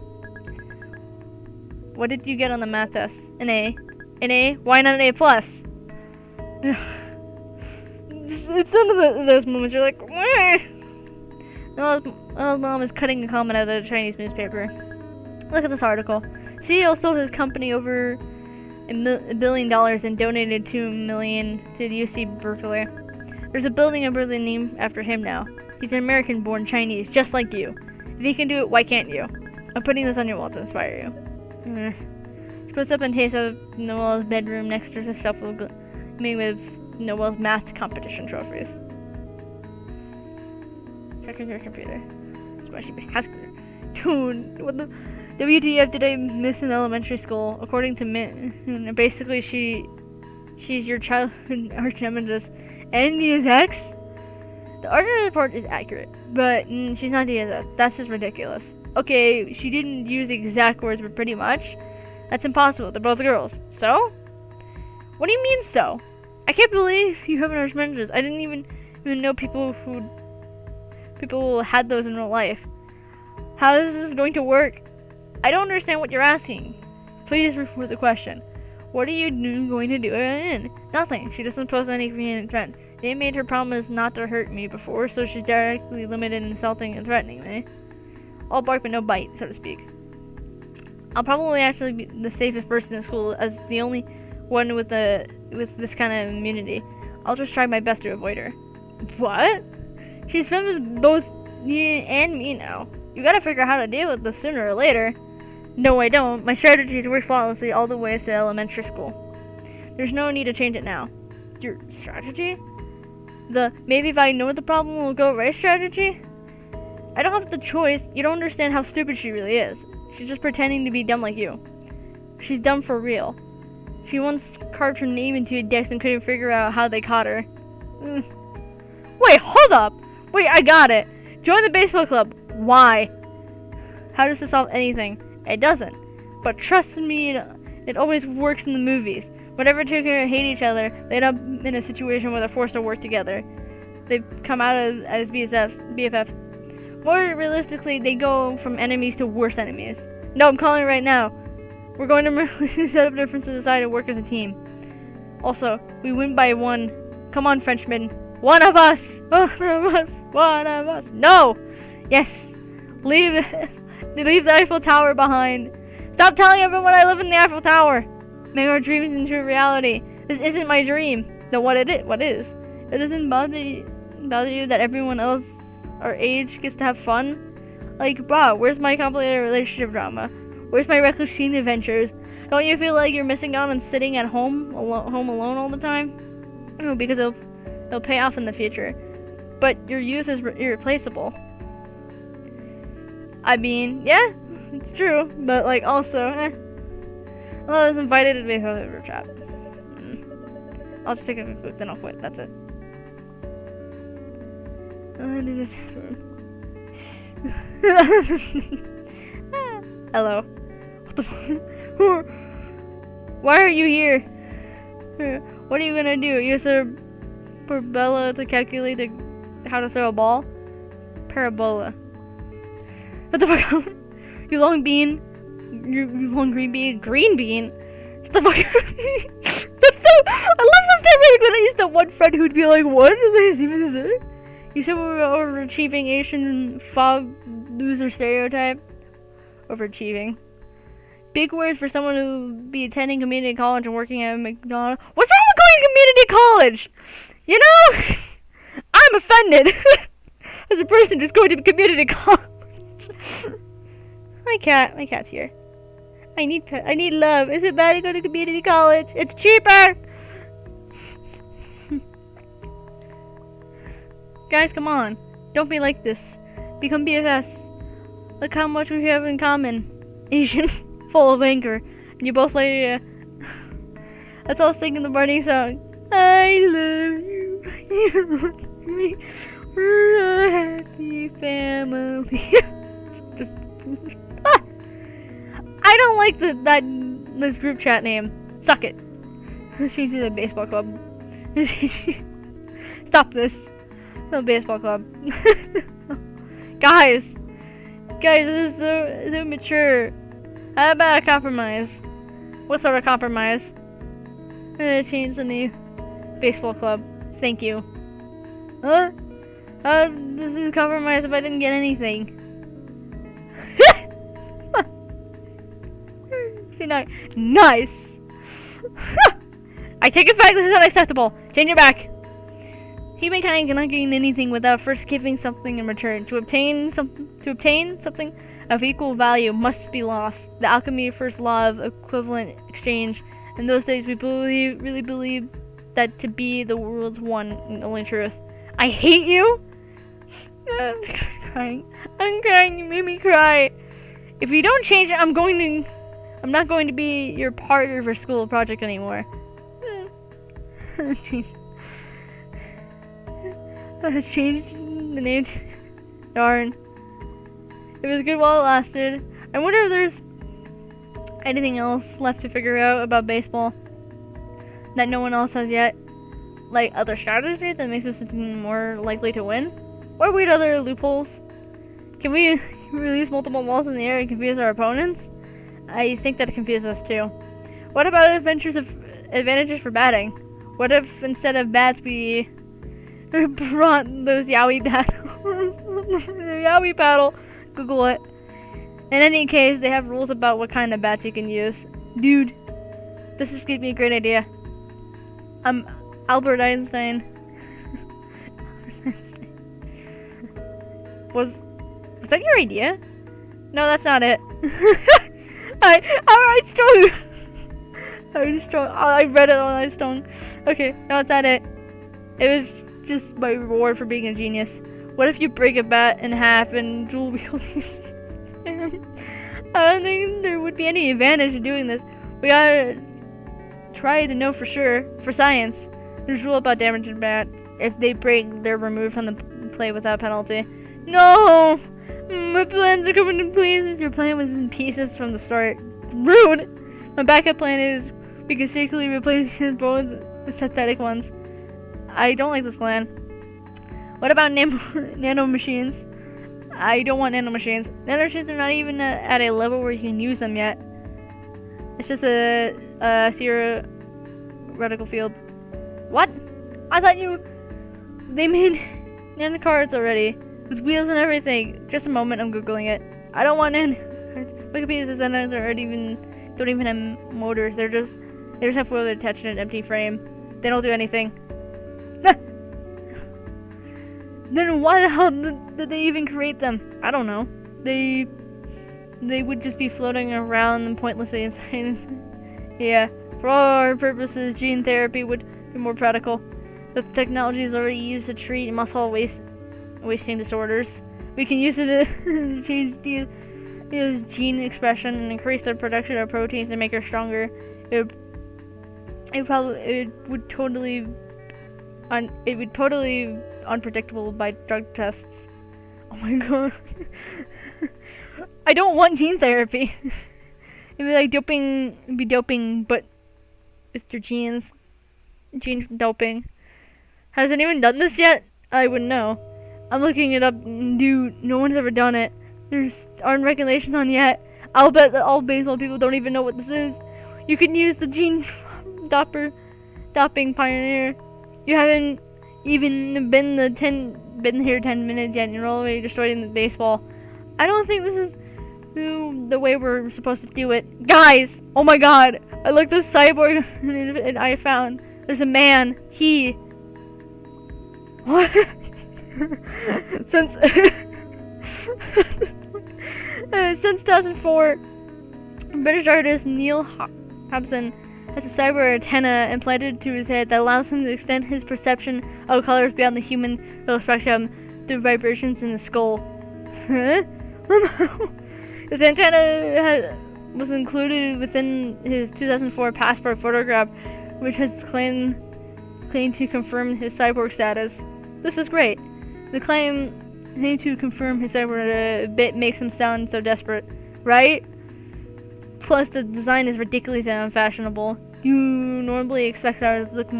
S1: What did you get on the math test? An A. An A? Why not an A+? It's one of those moments you're like, wah! Mom is cutting a comment out of the Chinese newspaper. Look at this article. CEO sold his company over $1 billion and donated $2 million to the UC Berkeley. There's a building in Berkeley named after him now. He's an American-born Chinese, just like you. If he can do it, why can't you? I'm putting this on your wall to inspire you. She puts up and tastes of Noel's bedroom next to herself me with Noel's math competition trophies. Checking her computer. That's why she has. Dude, what the WTF did I miss in elementary school? According to Mint, basically she's your childhood arch nemesis and his ex. The archive report is accurate, but she's not DSS. That's just ridiculous. Okay, she didn't use the exact words, but pretty much. That's impossible. They're both girls. So? What do you mean, so? I can't believe you have an arch nemesis. I didn't even know people had those in real life. How is this going to work? I don't understand what you're asking. Please report the question. What are you going to do? Nothing. She doesn't post any convenient friend. They made her promise not to hurt me before, so she's directly limited in insulting and threatening me. All bark but no bite, so to speak. I'll probably actually be the safest person in school, as the only one with this kind of immunity. I'll just try my best to avoid her. What? She's friends with both you and me now. You gotta figure out how to deal with this sooner or later. No, I don't. My strategies work flawlessly all the way through elementary school. There's no need to change it now. Your strategy? The maybe if I know the problem will go right strategy? I don't have the choice. You don't understand how stupid she really is. She's just pretending to be dumb like you. She's dumb for real. She once carved her name into a desk and couldn't figure out how they caught her. Wait, hold up! Wait, I got it! Join the baseball club. Why? How does this solve anything? It doesn't. But trust me, it always works in the movies. Whenever two characters hate each other, they end up in a situation where they're forced to work together. They come out as BFF. More realistically, they go from enemies to worse enemies. No, I'm calling it right now. We're going to set up differences aside and work as a team. Also, we win by one. Come on, Frenchmen. One of us! One of us! One of us! No! Yes! Leave the Eiffel Tower behind. Stop telling everyone I live in the Eiffel Tower! Make our dreams into a reality. This isn't my dream. Then what is? It doesn't bother you that everyone else our age gets to have fun? Like, bruh, where's my complicated relationship drama? Where's my reckless teen adventures? Don't you feel like you're missing out on sitting at home alone all the time? No, because it'll pay off in the future. But your youth is irreplaceable. I mean, yeah, it's true, but like also, well, I was invited to be a group chat. I'll just take a quick food, then I'll quit. That's it. Hello. What the fuck? Why are you here? What are you gonna do? Use a parabola to calculate how to throw a ball? Parabola. What the fuck? You long bean? You long green bean? Green bean? What the fuck? That's so. I love this type when I used that one friend who'd be like, "What is this even say?" You said we were overachieving Asian fog loser stereotype. Overachieving. Big words for someone who be attending community college and working at McDonald's. What's wrong with going to community college? You know, I'm offended as a person just going to community college. My cat's here. I need love. Is it bad to go to community college? It's cheaper. Guys, come on. Don't be like this. Become BFS. Look how much we have in common. Asian, full of anger. And you both like, let's all sing the Barney song. I love you. You love me. We're a happy family. I don't like this group chat name. Suck it. Let's change it to the baseball club. Stop this. No baseball club. Guys, this is so mature. How about a compromise? What sort of compromise? I'm gonna change the name. Baseball club. Thank you. Huh? This is compromise if I didn't get anything. Nice. I take it back. This is unacceptable. Change it back. Humankind cannot gain anything without first giving something in return. To obtain something of equal value must be lost. The alchemy first law of equivalent exchange. In those days, we really believed that to be the world's one and only truth. I hate you. I'm crying. You made me cry. If you don't change it, I'm not going to be your partner for school project anymore. I changed the name. Darn. It was good while it lasted. I wonder if there's anything else left to figure out about baseball that no one else has yet. Like other strategies that makes us more likely to win? Or weird other loopholes? Can we release multiple balls in the air and confuse our opponents? I think that confuses us too. What about advantages for batting? What if instead of bats we brought those Yowie paddles? Yowie paddle. Google it. In any case, they have rules about what kind of bats you can use. Dude, this just gave me a great idea. Albert Einstein. Was that your idea? No, that's not it. I read it on Einstein. Okay, no, that's not it. It was just my reward for being a genius. What if you break a bat in half and dual wield? I don't think there would be any advantage in doing this. We gotta try to know for sure. For science. There's a rule about damaging bats. If they break, they're removed from the play without penalty. No! My plans are coming to pieces. Your plan was in pieces from the start. Rude! My backup plan is we can safely replace his bones with synthetic ones. I don't like this plan. What about nano machines? I don't want nano machines. Nano machines are not even at a level where you can use them yet. It's just a theoretical field. What? I thought they made nano cards already with wheels and everything. Just a moment, I'm googling it. I don't want nano cards. Wikipedia says nanos don't even have motors. They just have wheels attached to an empty frame. They don't do anything. Then why the hell did they even create them? I don't know. They would just be floating around and pointlessly inside. Yeah, for all our purposes, gene therapy would be more practical. The technology is already used to treat muscle wasting disorders. We can use it to change the gene expression and increase the production of proteins to make her stronger. It would totally unpredictable by drug tests. Oh my god. I don't want gene therapy. It'd be like doping, but with your genes. Gene doping. Has anyone done this yet? I wouldn't know. I'm looking it up, dude. No one's ever done it. There's aren't regulations on yet. I'll bet that all baseball people don't even know what this is. You can use the gene doping pioneer. You haven't even been here 10 minutes yet, and you're already destroying the baseball. I don't think this is the way we're supposed to do it. Guys! Oh my god! I looked at Cyborg and I found there's a man. He... What? Since 2004, British artist Neil Hobson has a cyber antenna implanted to his head that allows him to extend his perception of colors beyond the human spectrum through vibrations in the skull. Huh? His antenna was included within his 2004 passport photograph, which has claimed to confirm his cyborg status. This is great. The claim to confirm his cyborg bit makes him sound so desperate, right? Plus, the design is ridiculously unfashionable. You normally expect ours to look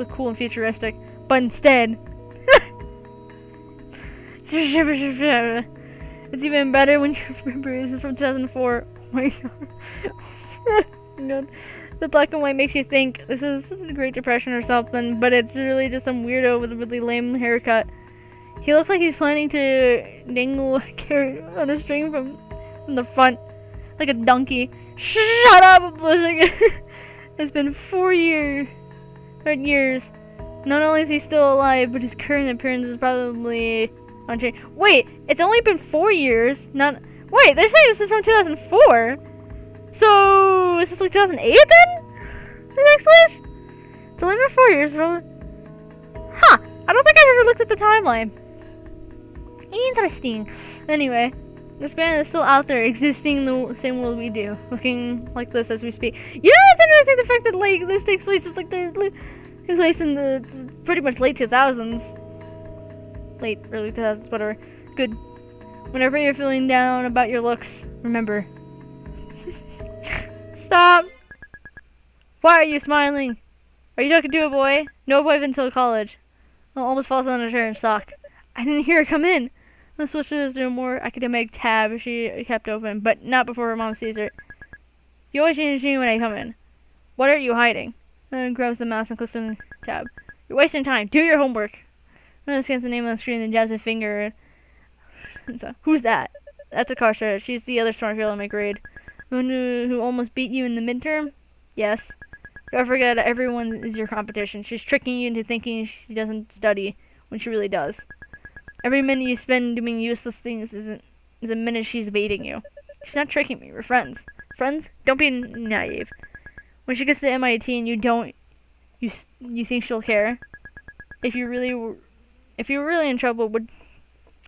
S1: cool and futuristic, but instead, it's even better when you remember this is from 2004. Oh my god. The black and white makes you think this is the Great Depression or something, but it's really just some weirdo with a really lame haircut. He looks like he's planning to dangle a carrot on a string from the front, like a donkey. Shut up, It's been 4 years. Not only is he still alive, but his current appearance is probably unchanged. Wait, it's only been 4 years. Wait, they're saying this is from 2004. So is this like 2008 then? The next place? It's only been 4 years, bro. Huh? I don't think I've ever looked at the timeline. Interesting. Anyway, this band is still out there, existing in the same world we do, looking like this as we speak. You know, it's interesting the fact that like this takes place in the pretty much late 2000s, early 2000s, whatever. Good. Whenever you're feeling down about your looks, remember. Stop. Why are you smiling? Are you talking to a boy? No boy until college. Almost falls on a chair and sock. I didn't hear her come in. Let's switch to a more academic tab she kept open, but not before her mom sees her. You always change me when I come in. What are you hiding? Then grabs the mouse and clicks on the tab. You're wasting time. Do your homework. Then scans the name on the screen and jabs a finger. And so, who's that? That's Akasha. She's the other smart girl in my grade. Who almost beat you in the midterm? Yes. Don't forget that everyone is your competition. She's tricking you into thinking she doesn't study when she really does. Every minute you spend doing useless things is a minute she's baiting you. She's not tricking me. We're friends. Friends? Don't be naive. When she gets to MIT and you think she'll care? If you're really in trouble, would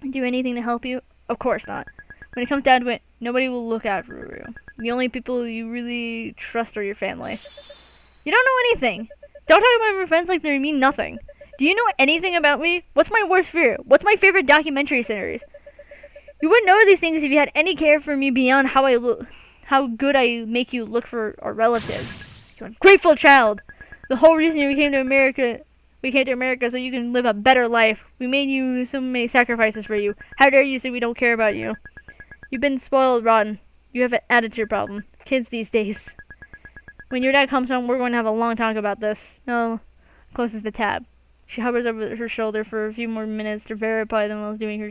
S1: do anything to help you? Of course not. When it comes down to it, nobody will look out for you. The only people you really trust are your family. You don't know anything. Don't talk about my friends like they mean nothing. Do you know anything about me? What's my worst fear? What's my favorite documentary series? You wouldn't know these things if you had any care for me beyond how I look, how good I make you look for our relatives. You ungrateful child. The whole reason we came to America so you can live a better life. We made you so many sacrifices for you. How dare you say we don't care about you? You've been spoiled rotten. You have an attitude problem. Kids these days. When your dad comes home, we're going to have a long talk about this. No, closes the tab. She hovers over her shoulder for a few more minutes to verify them while doing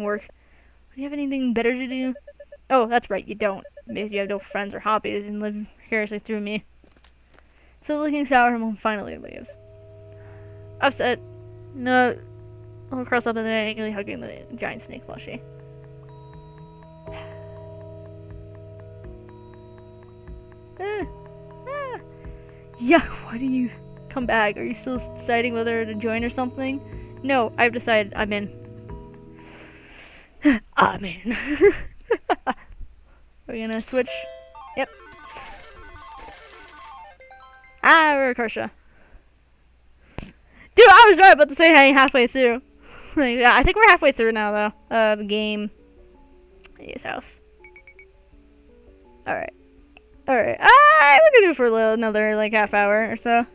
S1: work. Do you have anything better to do? Oh, that's right, you don't. Because you have no friends or hobbies and live vicariously through me. So looking sour, her mom finally leaves. Upset. No. I'll cross up and then angrily hugging the giant snake plushie. Yeah, why do you come back? Are you still deciding whether to join or something? No, I've decided I'm in. I'm in. We're gonna switch. Yep. We're Karsha. Dude, I was right about to say hey halfway through. Yeah, I think we're halfway through now, though. The game. His house. Alright. Alright. We're gonna do it for another, like, half hour or so.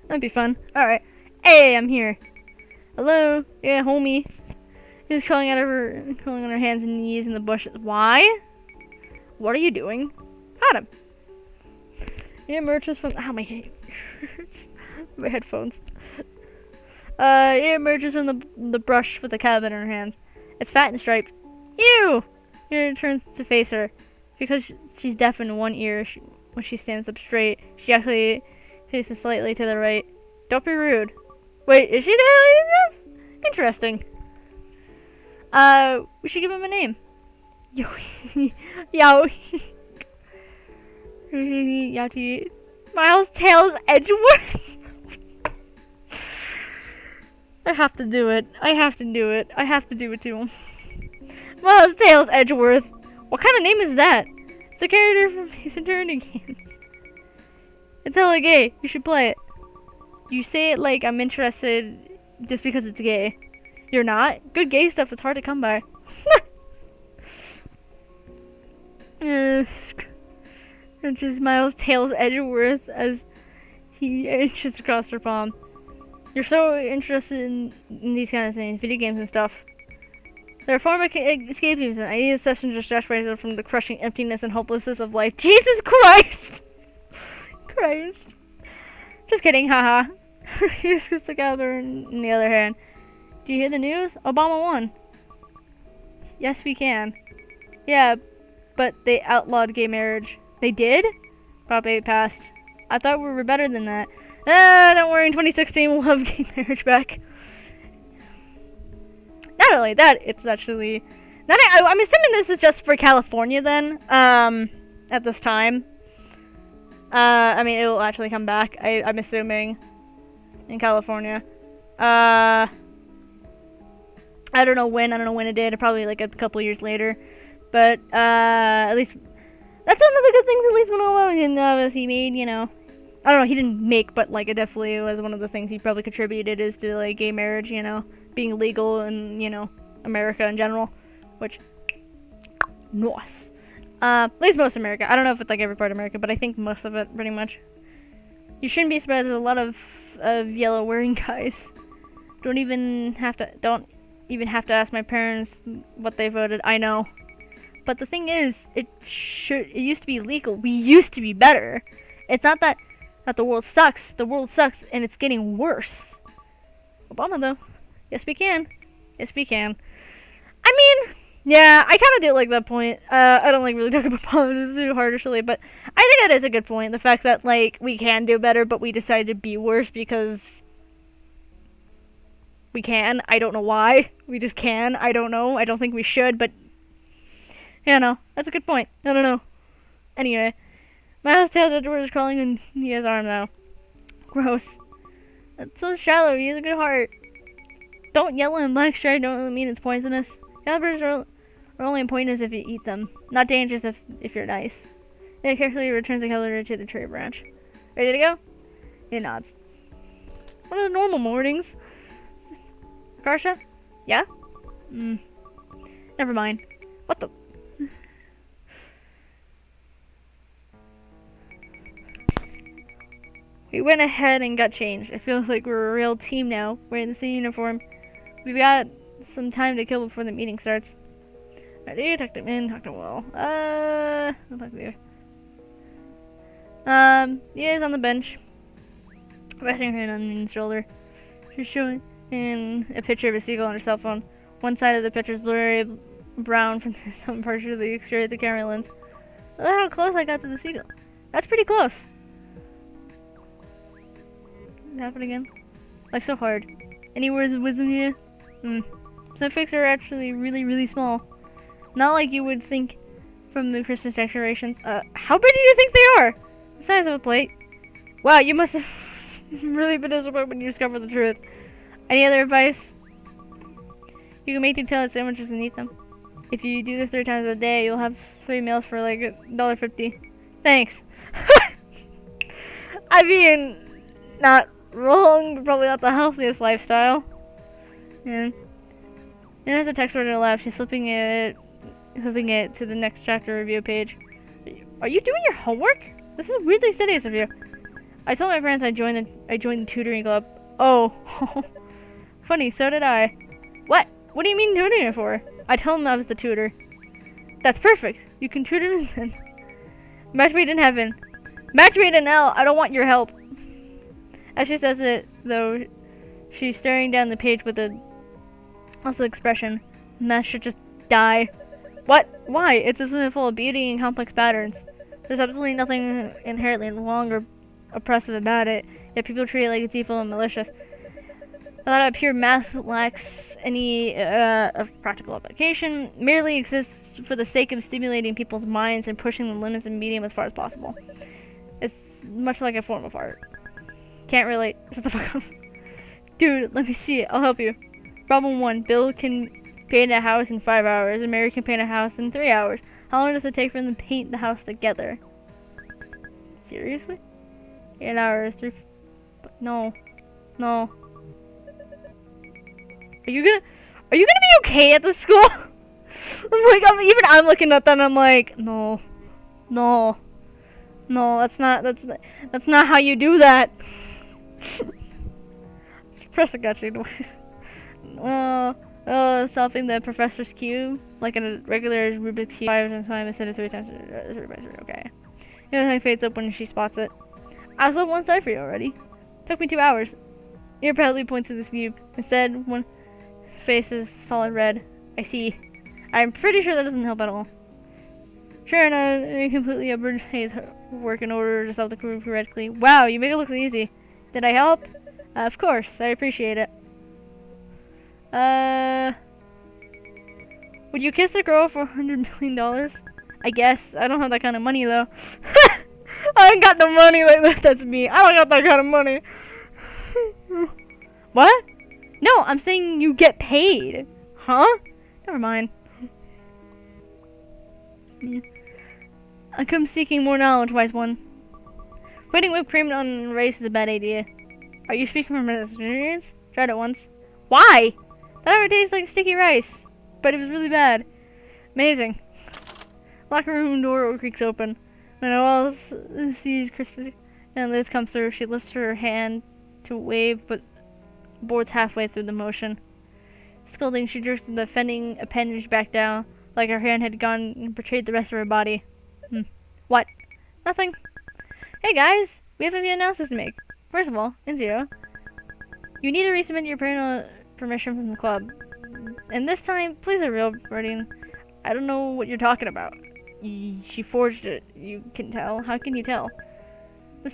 S1: That'd be fun. Alright. Hey, I'm here. Hello? Yeah, homie. She's crawling on her hands and knees in the bushes. Why? What are you doing? Got him. He emerges from... Ow, my head hurts. My headphones. He emerges from the brush with the cabin in her hands. It's fat and striped. Ew! He turns to face her. Because she's deaf in one ear, when she stands up straight, she actually faces slightly to the right. Don't be rude. Wait, is she deaf? Interesting. We should give him a name. Yowie. Yowie. Yati. Miles Tails Edgeworth? I have to do it. I have to do it. I have to do it to him. Miles Tails Edgeworth. What kind of name is that? It's a character from Ace Attorney games. It's hella gay. You should play it. You say it like I'm interested just because it's gay. You're not? Good gay stuff is hard to come by. Just Miles Tails Edgeworth as he inches across her palm. You're so interested in these kind of things, video games and stuff. They're a form of escapism, and I need a session to distract myself from the crushing emptiness and hopelessness of life. Jesus Christ! Christ. Just kidding, haha. He scoops the calendar in the other hand. Do you hear the news? Obama won. Yes, we can. Yeah, but they outlawed gay marriage. They did? Prop 8 passed. I thought we were better than that. Don't worry, in 2016 we'll have gay marriage back. Not only that, it's actually... I'm assuming this is just for California then, at this time. I mean, it will actually come back, I'm assuming, in California. I don't know when it did, probably like a couple years later. But, at least, that's one of the good things at least Manoa was he made, you know. I don't know, he didn't make, but like it definitely was one of the things he probably contributed is to like gay marriage, you know, being legal in, you know, America in general, which, nice. At least most America. I don't know if it's like every part of America, but I think most of it, pretty much. You shouldn't be surprised, there's a lot of yellow wearing guys. Don't even have to ask my parents what they voted, I know. But the thing is, it used to be legal. We used to be better. It's not that the world sucks. The world sucks, and it's getting worse. Obama, though. Yes, we can. Yes, we can. I mean, yeah, I kind of do like that point. I don't like really talk about politics too harshly, but I think that is a good point. The fact that, like, we can do better, but we decide to be worse because we can. I don't know why. We just can. I don't know. I don't think we should, but, you know, that's a good point. I don't know. Anyway. Miles Tails Edgeworth is crawling in his arm now. Gross. That's so shallow. He has a good heart. Don't yellow and black stripe don't mean it's poisonous. Calipers are only poisonous if you eat them. Not dangerous if you're nice. It carefully returns the caliper to the tree branch. Ready to go? It nods. What are the normal mornings? Karsha? Yeah? Never mind. What the? We went ahead and got changed. It feels like we're a real team now. We're in the same uniform. We've got some time to kill before the meeting starts. Alright, talk to Min, talk to Will. I'll talk to you. He is on the bench. Resting her hand on Min's shoulder. She's showing in a picture of a seagull on her cell phone. One side of the picture is blurry brown from some partially exterior the camera lens. Look how close I got to the seagull. That's pretty close. Did it happen again? Like so hard. Any words of wisdom here? Snowflakes are actually really, really small. Not like you would think from the Christmas decorations. How big do you think they are? The size of a plate. Wow, you must have really been disappointed when you discovered the truth. Any other advice? You can make 2 tailored sandwiches and eat them. If you do this 3 times a day, you'll have 3 meals for like $1.50. Thanks. I mean, not wrong, but probably not the healthiest lifestyle. And it has a text word on the left. She's flipping it to the next chapter review page. Are you doing your homework? This is weirdly studious of you. I told my parents I joined the tutoring club. Oh, funny. So did I. What? What do you mean tutoring it for? I told them I was the tutor. That's perfect. You can tutor me then. Match made in heaven. Match made in hell. I don't want your help. As she says it, though, she's staring down the page with a hostile expression. That should just die. What? Why? It's absolutely full of beauty and complex patterns. There's absolutely nothing inherently wrong or oppressive about it, yet people treat it like it's evil and malicious. A lot of pure math lacks any of practical application, merely exists for the sake of stimulating people's minds and pushing the limits of medium as far as possible. It's much like a form of art. Can't relate. Shut the fuck up. Dude, let me see it. I'll help you. Problem 1. Bill can paint a house in 5 hours, and Mary can paint a house in 3 hours. How long does it take for them to paint the house together? Seriously? 8 hours, 3... No. No. Are you gonna be okay at the school? Even I'm looking at that and I'm like, no. No. No, that's not how you do that. Press a gotcha. Solving the professor's cube like in a regular Rubik's cube 5 times instead of 3 times. Okay. Everything fades up when she spots it. I was on one side for you already. Took me 2 hours. Ear proudly points to this cube. Instead, one face is solid red. I see. I'm pretty sure that doesn't help at all. Sure, I completely abrogate her work in order to solve the cube correctly. Wow, you make it look easy. Did I help? Of course, I appreciate it. Would you kiss a girl for $100 million? I guess. I don't have that kind of money, though. I ain't got the money like that. That's me. I don't got that kind of money. What? No, I'm saying you get paid. Huh? Never mind. I come seeking more knowledge, wise one. Putting whipped cream on rice is a bad idea. Are you speaking from experience? Tried it once. Why? That ever tastes like sticky rice. But it was really bad. Amazing. Locker room door creaks open. When Noelle sees Christy and Liz come through, she lifts her hand to wave, but boards halfway through the motion. Scolding, she jerks the offending appendage back down, like her hand had gone and betrayed the rest of her body. What? Nothing. Hey guys, we have a few announcements to make. First of all, N0, you need to resubmit your parental permission from the club. And this time, please a real guardian. I don't know what you're talking about. She forged it, you can tell. How can you tell? The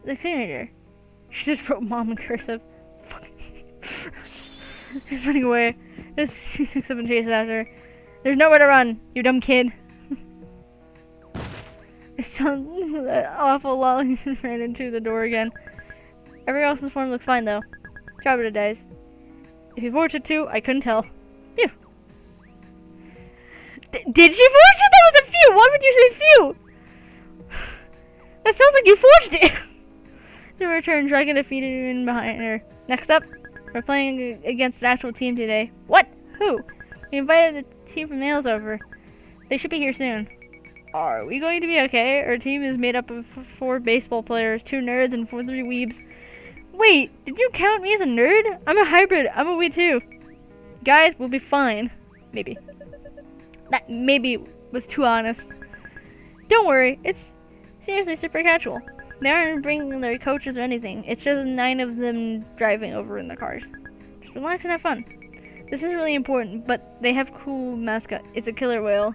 S1: signature. She just wrote mom in cursive. Fuck. She's running away. She picks up and chases after her. There's nowhere to run, you dumb kid. It sounds awful lolling and ran into the door again. Everyone else's form looks fine though. Jabba dies. If you forged it too, I couldn't tell. Phew. Did she forge it? That was a few! Why would you say few? That sounds like you forged it! to return, dragging defeated in behind her. Next up, we're playing against an actual team today. What? Who? We invited the team from Nails over. They should be here soon. Are we going to be okay? Our team is made up of 4 baseball players, 2 nerds, and 3 weebs. Wait, did you count me as a nerd? I'm a hybrid. I'm a weeb too. Guys, we'll be fine. Maybe. That maybe was too honest. Don't worry, it's seriously super casual. They aren't bringing their coaches or anything. It's just 9 of them driving over in the cars. Just relax and have fun. This is really important, but they have cool mascot. It's a killer whale.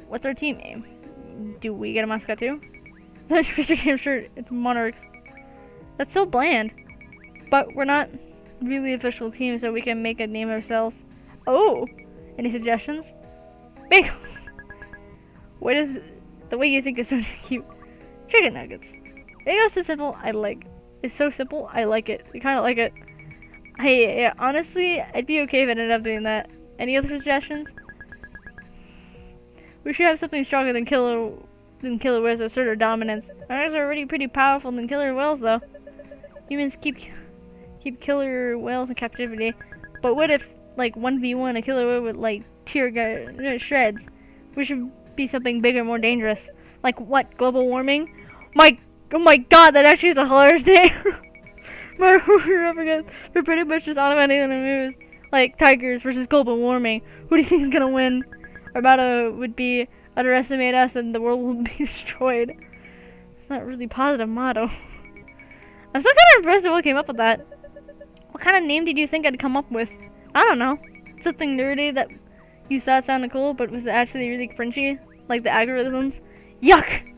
S1: What's our team name? Do we get a mascot too? I'm sure it's Monarchs. That's so bland. But we're not really official team, so we can make a name ourselves. Oh! Any suggestions? Bagel! What is the way you think is so cute? Chicken nuggets. Bagel's so simple, I like. It's so simple, I like it. We kinda like it. Hey, yeah, honestly, I'd be okay if I ended up doing that. Any other suggestions? We should have something stronger than killer whales to assert our dominance. Ours are already pretty powerful than killer whales, though. Humans keep killer whales in captivity. But what if, like, 1v1 a killer whale would, like, tear shreds? We should be something bigger, more dangerous. Like what? Global warming? Oh my god, that actually is a hilarious day. We're up against, we're pretty much just automatically in the moves. Like tigers versus global warming. Who do you think is gonna win? Our battle would be underestimate us and the world will be destroyed. It's not really a positive motto. I'm still kind of impressed at what came up with that. What kind of name did you think I'd come up with? I don't know. Something nerdy that you thought sounded cool but was actually really cringy. Like the algorithms. Yuck!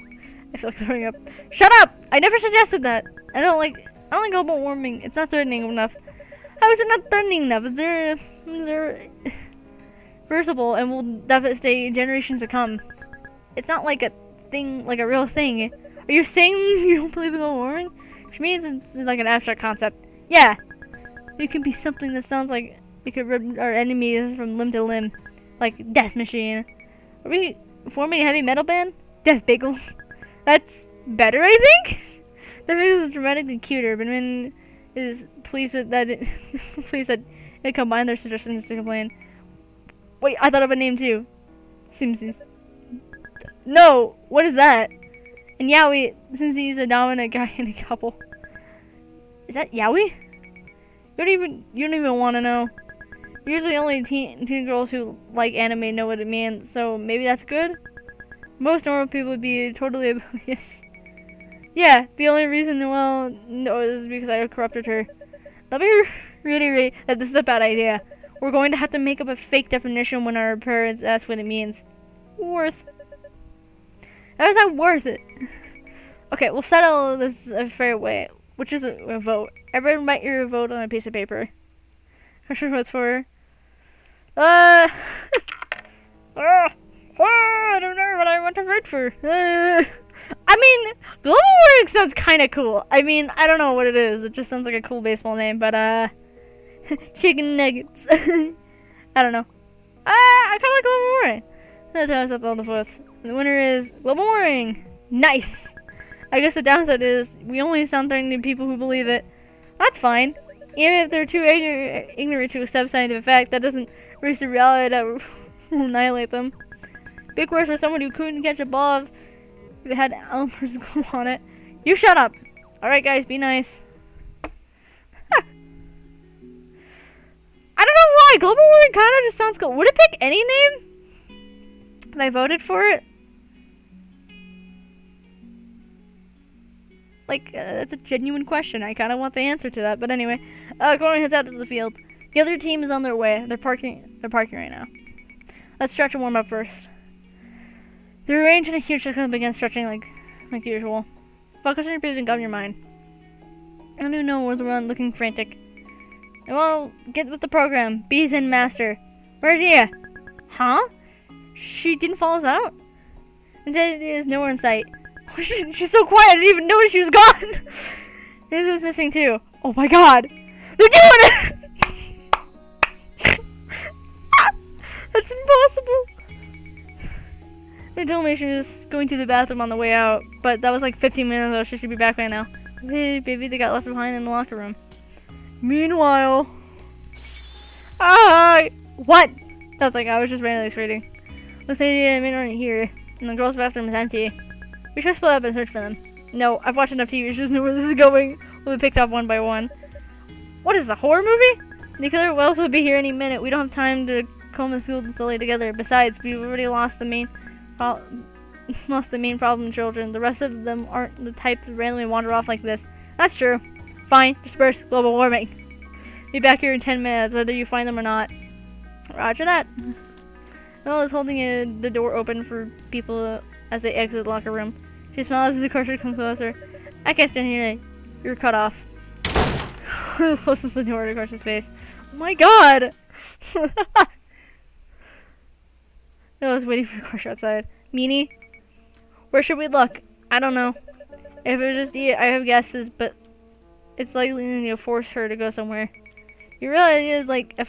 S1: I feel like throwing up. Shut up! I never suggested that. I don't like global warming. It's not threatening enough. How is it not threatening enough? Is there reversible and will devastate generations to come? It's not like a thing, like a real thing. Are you saying you don't believe in global warming? Which means it's like an abstract concept. Yeah. It could be something that sounds like it could rip our enemies from limb to limb. Like Death Machine. Are we forming a heavy metal band? Death Bagels. That's better, I think? That makes it dramatically cuter, but Min is pleased that it combined their suggestions to complain. Wait, I thought of a name too. Simsies. No! What is that? And Yowie, Simsies is a dominant guy in a couple. Is that Yowie? You don't even want to know. Usually only teen girls who like anime know what it means, so maybe that's good? Most normal people would be totally oblivious. Yeah, the only reason Noelle knows is because I corrupted her. Let me reiterate that this is a bad idea. We're going to have to make up a fake definition when our parents ask what it means. Worth. How is that worth it? Okay, we'll settle this a fair way, which is a vote. Everyone write your vote on a piece of paper. I'm sure what's for. I don't know what I want to vote for. I mean, global warming sounds kind of cool. I mean, I don't know what it is. It just sounds like a cool baseball name, but chicken nuggets. I don't know. I kind of like global warming. That's how I up all the votes. The winner is global warming. Nice. I guess the downside is we only sound threatening to people who believe it. That's fine. Even if they're too ignorant to accept scientific fact, that doesn't erase the reality that will annihilate them. Big words for someone who couldn't catch a ball if it had Elmer's glue on it. You shut up! Alright guys, be nice. I don't know why, global warming kinda just sounds cool. Would it pick any name? If I voted for it? Like, that's a genuine question. I kinda want the answer to that, but anyway. Chloe heads out to the field. The other team is on their way. They're parking right now. Let's stretch and warm up first. They're arranged in a huge circle and begin stretching like usual. Focus on your breathing, calm your mind. I don't know where's the run looking frantic. Well, get with the program. Bee's in master. Where's Ia? Huh? She didn't follow us out? Instead, it is nowhere in sight. She's so quiet, I didn't even notice she was gone! This was missing too. Oh my god! They're doing it! That's impossible! They told me she was going to the bathroom on the way out, but that was like 15 minutes ago. She should be back right now. Maybe they got left behind in the locker room. Meanwhile... Ah! What? Nothing, I was just randomly screaming. Looks like they may not here, and the girls' bathroom is empty. We should split up and search for them. No, I've watched enough TV shows to know where this is going. We'll be picked up one by one. What is this, a horror movie? The killer Wells will be here any minute. We don't have time to comb the school and slowly together. Besides, we've already lost the main problem children. The rest of them aren't the type to randomly wander off like this. That's true. Fine, disperse. Global warming. Be back here in 10 minutes, whether you find them or not. Roger that. Mel is holding the door open for people as they exit the locker room. She smiles as the crusher comes closer. I can't stand here. You're cut off. Closes the door to Crush's face. Oh my god! I was waiting for Crush outside. Meanie? Where should we look? I don't know. If it was just I have guesses, but it's likely to force her to go somewhere. You realize he is like a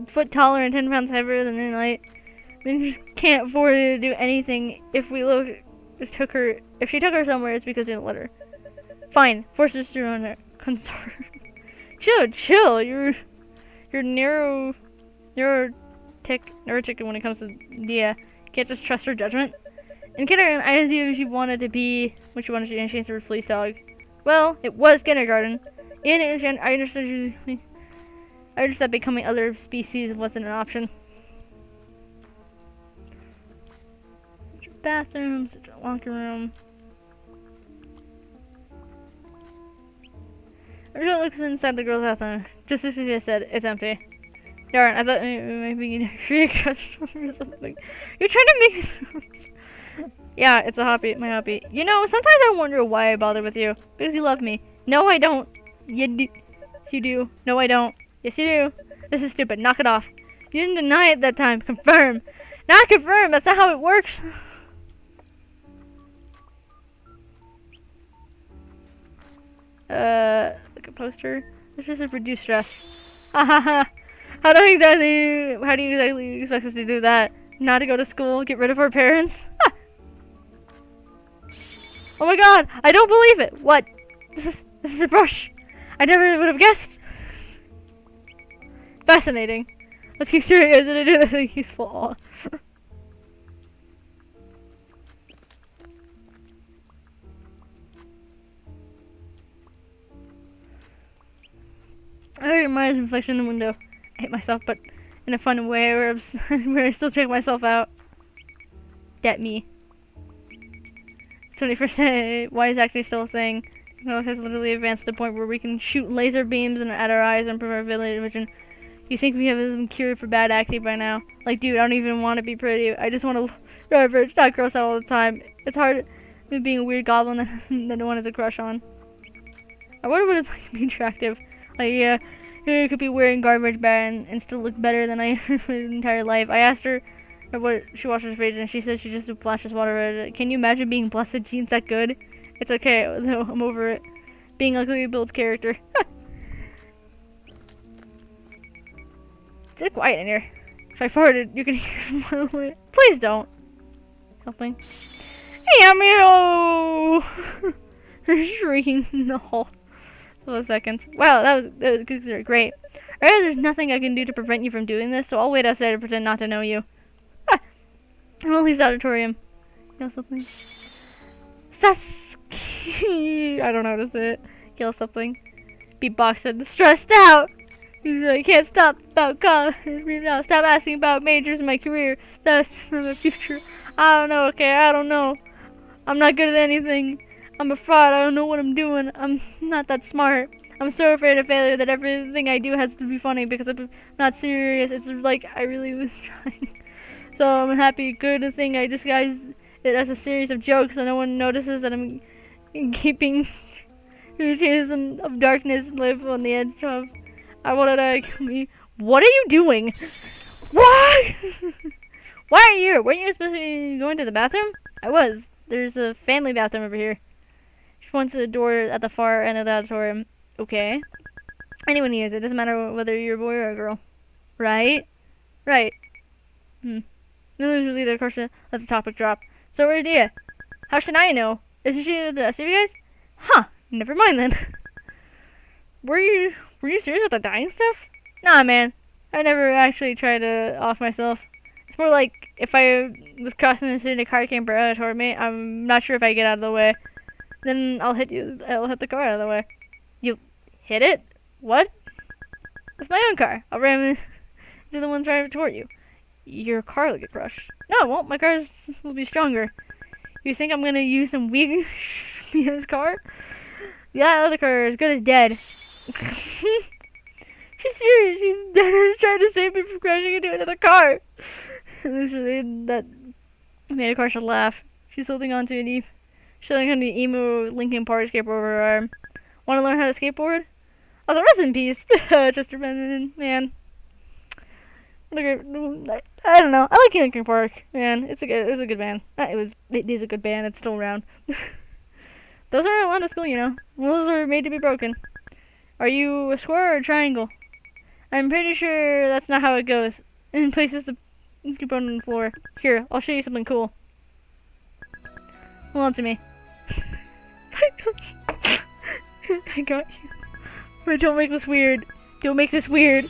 S1: foot taller and 10 pounds heavier than Moonlight. We just can't afford to do anything. If she took her somewhere, it's because they didn't let her. Fine, force us to run her. Concern. Chill. You're neurotic when it comes to Dia. Can't just trust her judgment. In kindergarten, I asked you if she wanted to be what she wanted to be, and she answered police dog. Well, it was kindergarten. I understood that becoming other species wasn't an option. Bathrooms, locker room. Arjun looks inside the girl's bathroom. Just as she just said, it's empty. Darn, I thought maybe you'd or something. You're trying to make me... Yeah, it's a hobby, my hobby. You know, sometimes I wonder why I bother with you. Because you love me. No, I don't. You do. No, I don't. Yes, you do. This is stupid. Knock it off. You didn't deny it that time. Confirm. Not confirm. That's not how it works. Like a poster. It's just a reduce stress. How do you exactly expect us to do that? Not to go to school? Get rid of our parents? Oh my god! I don't believe it! What? This is a brush! I never would have guessed! Fascinating. Let's keep curious and do anything useful. I admire his reflection in the window. I hate myself, but in a fun way where I still check myself out. Get me. 20%. Why is actually still a thing? Technology has literally advanced to the point where we can shoot laser beams at our eyes and improve our vision. You think we have some cure for bad acting by now? Like, dude, I don't even want to be pretty. I just want to average, not gross out all the time. It's hard being a weird goblin that no one has a crush on. I wonder what it's like to be attractive. Like, yeah, I could be wearing garbage bag and still look better than I have my entire life. I asked her what she washes her face, and she said she just splashes water. Can you imagine being blessed jeans that good? It's okay, though. I'm over it. Being ugly builds character. It's quiet in here. If I farted, you can hear from away. Please don't. Something. Hey, Amio! Shrieking in the hall. For seconds. Wow, that was great. There's nothing I can do to prevent you from doing this, so I'll wait outside and pretend not to know you. I'll leave the auditorium. Yell something. Sasuke! I don't know how to say it. Yell something. Beatbox said, stressed out! He's like, can't stop about college. Stop asking about majors in my career. That's for the future. I don't know, okay? I don't know. I'm not good at anything. I'm a fraud. I don't know what I'm doing. I'm not that smart. I'm so afraid of failure that everything I do has to be funny because I'm not serious. It's like I really was trying. So I'm happy. Good thing I disguised it as a series of jokes so no one notices that I'm keeping routines of darkness live on the edge of. I wanted to kill me. What are you doing? Why? Why are you here? Weren't you supposed to be going to the bathroom? I was. There's a family bathroom over here. She points to the door at the far end of the auditorium. Okay. Anyone hears it. Doesn't matter whether you're a boy or a girl. Right? Right. No one's really there, of course, let the topic drop. So where's Dia? How should I know? Isn't she with the rest of you guys? Huh. Never mind then. Were you serious with the dying stuff? Nah, man. I never actually tried to off myself. It's more like if I was crossing the city and a car came right toward me, I'm not sure if I get out of the way. Then I'll hit you. I'll hit the car out of the way. You hit it? What? It's my own car. I'll ram into the one driving toward you. Your car will get crushed. No, it won't. My car will be stronger. You think I'm gonna use some weak BS car? Yeah, other car is good as dead. She's serious. She's dead. Trying to save me from crashing into another car. That made Akarsha laugh. She's holding on to an emo Linkin Park skateboard over her arm. Want to learn how to skateboard? Also, rest in peace, Chester Bennington, man. What a great, I don't know. I like Linkin Park, man. It was a good band. It is a good band. It's still around. Those aren't allowed to school, you know. Rules are made to be broken. Are you a square or a triangle? I'm pretty sure that's not how it goes. In places the skateboard on the floor. Here, I'll show you something cool. Hold on to me. I got you. But don't make this weird. Don't make this weird.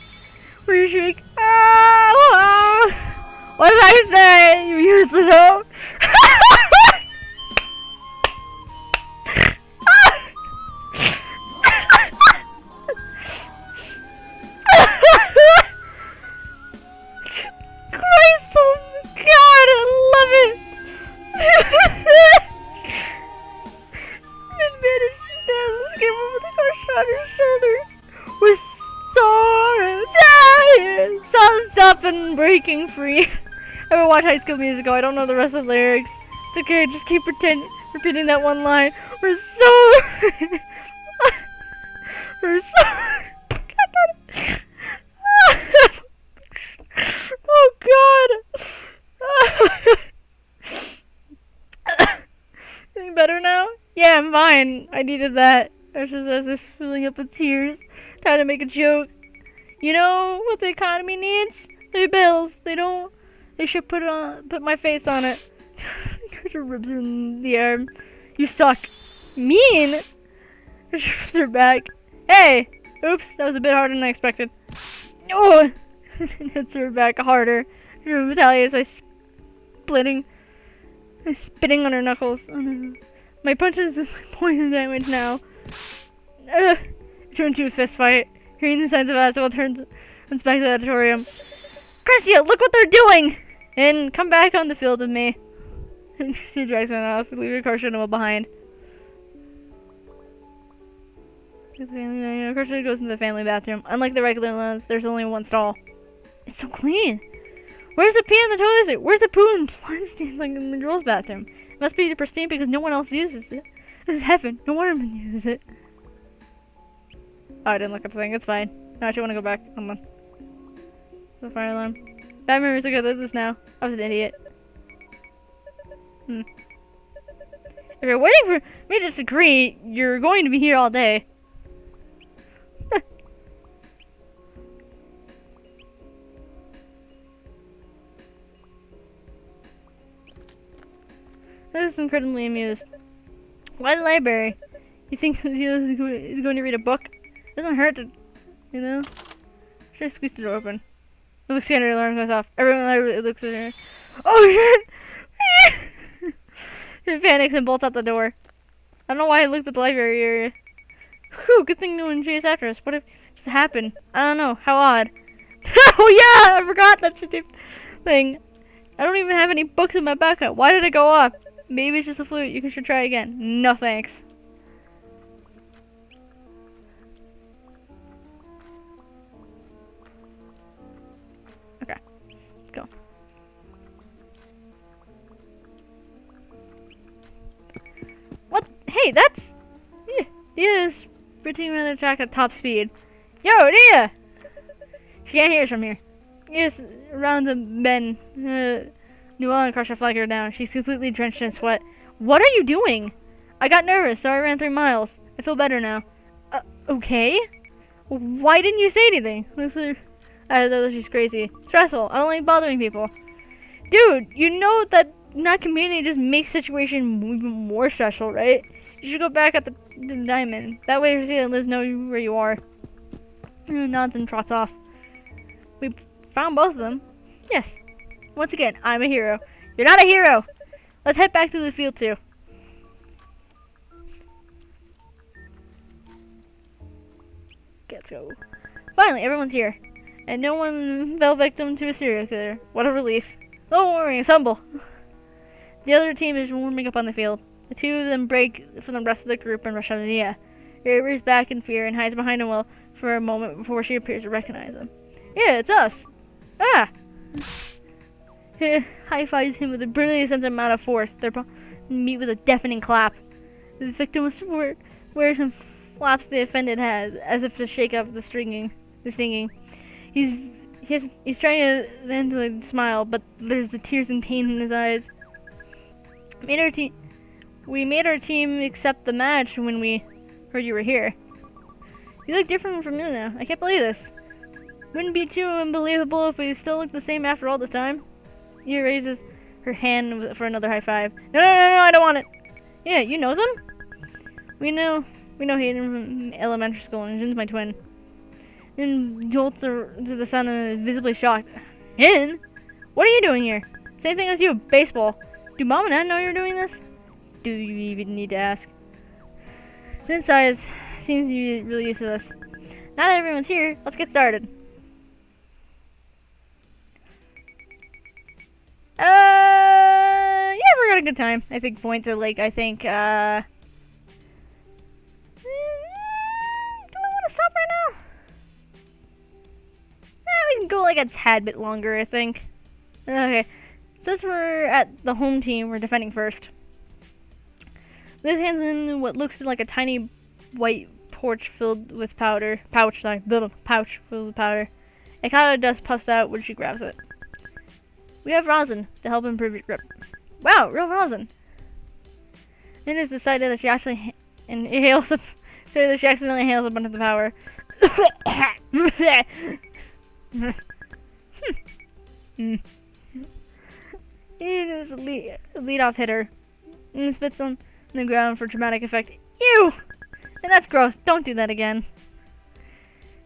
S1: Where you shake. Oh! What did I say? You useless hoe. Christ, oh God, I love it. And managed to stand the skateboard with the car shot her shoulders. We're so tired. Sun's up and breaking free. I haven't watched High School Musical. I don't know the rest of the lyrics. It's okay, just keep repeating that one line. We're so... We're so... Oh God! Feeling better now? Yeah, I'm fine. I needed that. I was just as if filling up with tears, trying to make a joke. You know what the economy needs? Their bills. They should put my face on it. Cut your ribs in the arm. You suck. Mean. She rubs her back. Hey! Oops, that was a bit harder than I expected. Oh! Hits her back harder. She retaliates by spitting on her knuckles. My punches are poison damage now. Turn to a fist fight. Hearing the signs of Aswell runs back to the auditorium. Crescia, look what they're doing! And come back on the field with me. And she drags me off, leaving Akarsha behind. Akarsha goes into the family bathroom. Unlike the regular ones, there's only one stall. It's so clean. Where's the pee in the toilet? Where's the poo and blood stains like in the girls' bathroom? It must be pristine because no one else uses it. This is heaven. No one uses it. Oh, I didn't look at the thing. It's fine. No, I actually want to go back. Hold on. The fire alarm. Bad memories. I did this now. I was an idiot. If you're waiting for me to disagree, you're going to be here all day. I was incredibly amused. Why the library? You think he's going to read a book? It doesn't hurt to, you know? Should I squeeze the door open? The book scanner alarm goes off. Everyone looks at her. Oh shit! He panics and bolts out the door. I don't know why I looked at the library area. Whew, good thing no one chased after us. What if it just happened? I don't know. How odd. Oh yeah! I forgot that thing. I don't even have any books in my backpack. Why did it go off? Maybe it's just a fluke. You should try again. No thanks. Okay. Go. What? Hey, that's... Yeah, Dia's sprinting around the track at top speed. Yo, Dia! She can't hear us from here. Dia's around the bend. Noelle and Akarsha flag her down. She's completely drenched in sweat. What are you doing? I got nervous, so I ran 3 miles. I feel better now. Okay? Why didn't you say anything? I know she's crazy. Stressful. I don't like bothering people. Dude, you know that not communicating just makes the situation even more stressful, right? You should go back at the diamond. That way Rosita and Liz know where you are. Nods and trots off. We found both of them. Yes. Once again, I'm a hero. You're not a hero! Let's head back to the field too. Let's go. Finally, everyone's here. And no one fell victim to a serial killer. What a relief. Don't worry, assemble. The other team is warming up on the field. The two of them break from the rest of the group and rush on Nia. Ray rears back in fear and hides behind a wall for a moment before she appears to recognize them. Yeah, it's us! Ah! High-fives him with a brilliant sense amount of force. They're meet with a deafening clap. The victim wears and flaps the offended has, as if to shake up the stinging. He's trying to then to smile, but there's the tears and pain in his eyes. We made our team accept the match when we heard you were here. You look different from me now. I can't believe this. Wouldn't be too unbelievable if we still look the same after all this time. Nia raises her hand for another high five. No, I don't want it. Yeah, you know them? We know Hayden from elementary school, and Jin's my twin. Jin jolts to the sun and is visibly shocked. Jin? What are you doing here? Same thing as you, baseball. Do Mom and Dad know you're doing this? Do you even need to ask? Jin sighs, seems to be really used to this. Now that everyone's here, let's get started. Yeah, we're having a good time. I think do I want to stop right now? We can go like a tad bit longer, I think. Okay, since we're at the home team, we're defending first. Liz hands in what looks like a tiny white pouch filled with powder. Pouch filled with powder. A cloud of dust puffs out when she grabs it. We have rosin to help improve your grip. Wow, real rosin. It is decided that she actually inhales that she accidentally inhales a bunch of the power. It is a lead-off hitter and spits on the ground for dramatic effect. Ew! And that's gross. Don't do that again.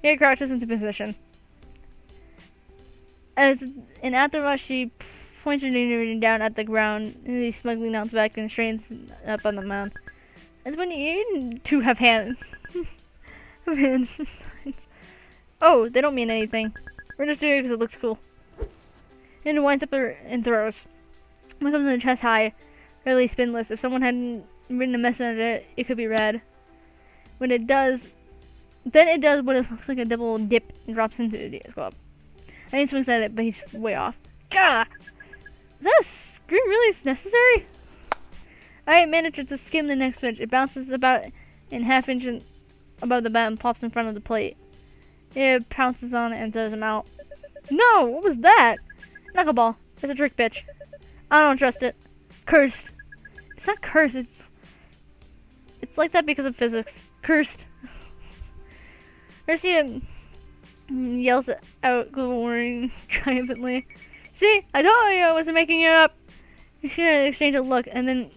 S1: He crouches into position. As an afterrush, she points her finger down at the ground, and he smugly nods back and strains up on the mound. As when you two have hands. Oh, they don't mean anything. We're just doing it because it looks cool. And it winds up and throws. One comes in the chest high, really spinless. If someone hadn't written a message on it, it could be read. When it does, then it does what it looks like a double dip and drops into the DS Club. And he swings at it, but he's way off. Gah! Is that a scream really necessary? I managed to skim the next pitch. It bounces about in half-inch above the bat and pops in front of the plate. It pounces on it and throws him out. No! What was that? Knuckleball. It's a trick pitch. I don't trust it. Cursed. It's not cursed. It's like that because of physics. Cursed. Mercia yells out, glowering triumphantly. See, I told you I wasn't making it up. She exchanged a look and then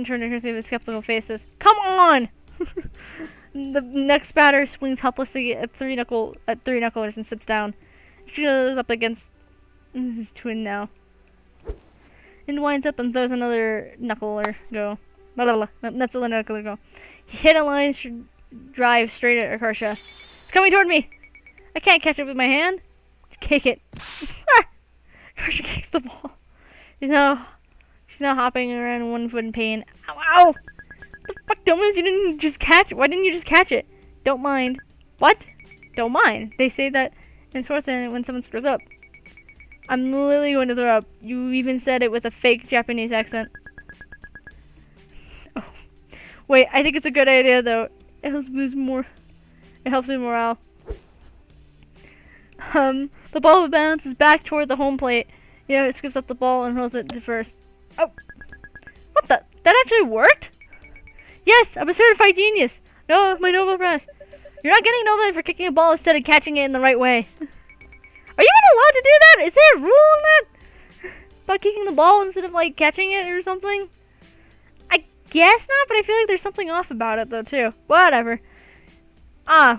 S1: turned to her with skeptical faces. Come on! The next batter swings helplessly at three knucklers and sits down. She goes up against his twin now. And winds up and throws another knuckler go. That's a knuckler go. He hit a line drive straight at Akarsha. It's coming toward me! I can't catch it with my hand. Kick it. Akarsha kicks the ball. She's now hopping around 1 foot in pain. Ow, ow! The fuck, dumbass, you didn't just catch it. Why didn't you just catch it? Don't mind. What? Don't mind. They say that in Swordsman when someone screws up. I'm literally going to throw up. You even said it with a fake Japanese accent. Oh. Wait, I think it's a good idea though. It helps boost more. It helps with morale. The ball bounces back toward the home plate. It scoops up the ball and hurls it to first. Oh. What the? That actually worked? Yes, I'm a certified genius. No, my Nobel Prize. You're not getting Nobel for kicking a ball instead of catching it in the right way. Are you even allowed to do that? Is there a rule on that? About kicking the ball instead of, like, catching it or something? guess not, but I feel like there's something off about it though too. Whatever.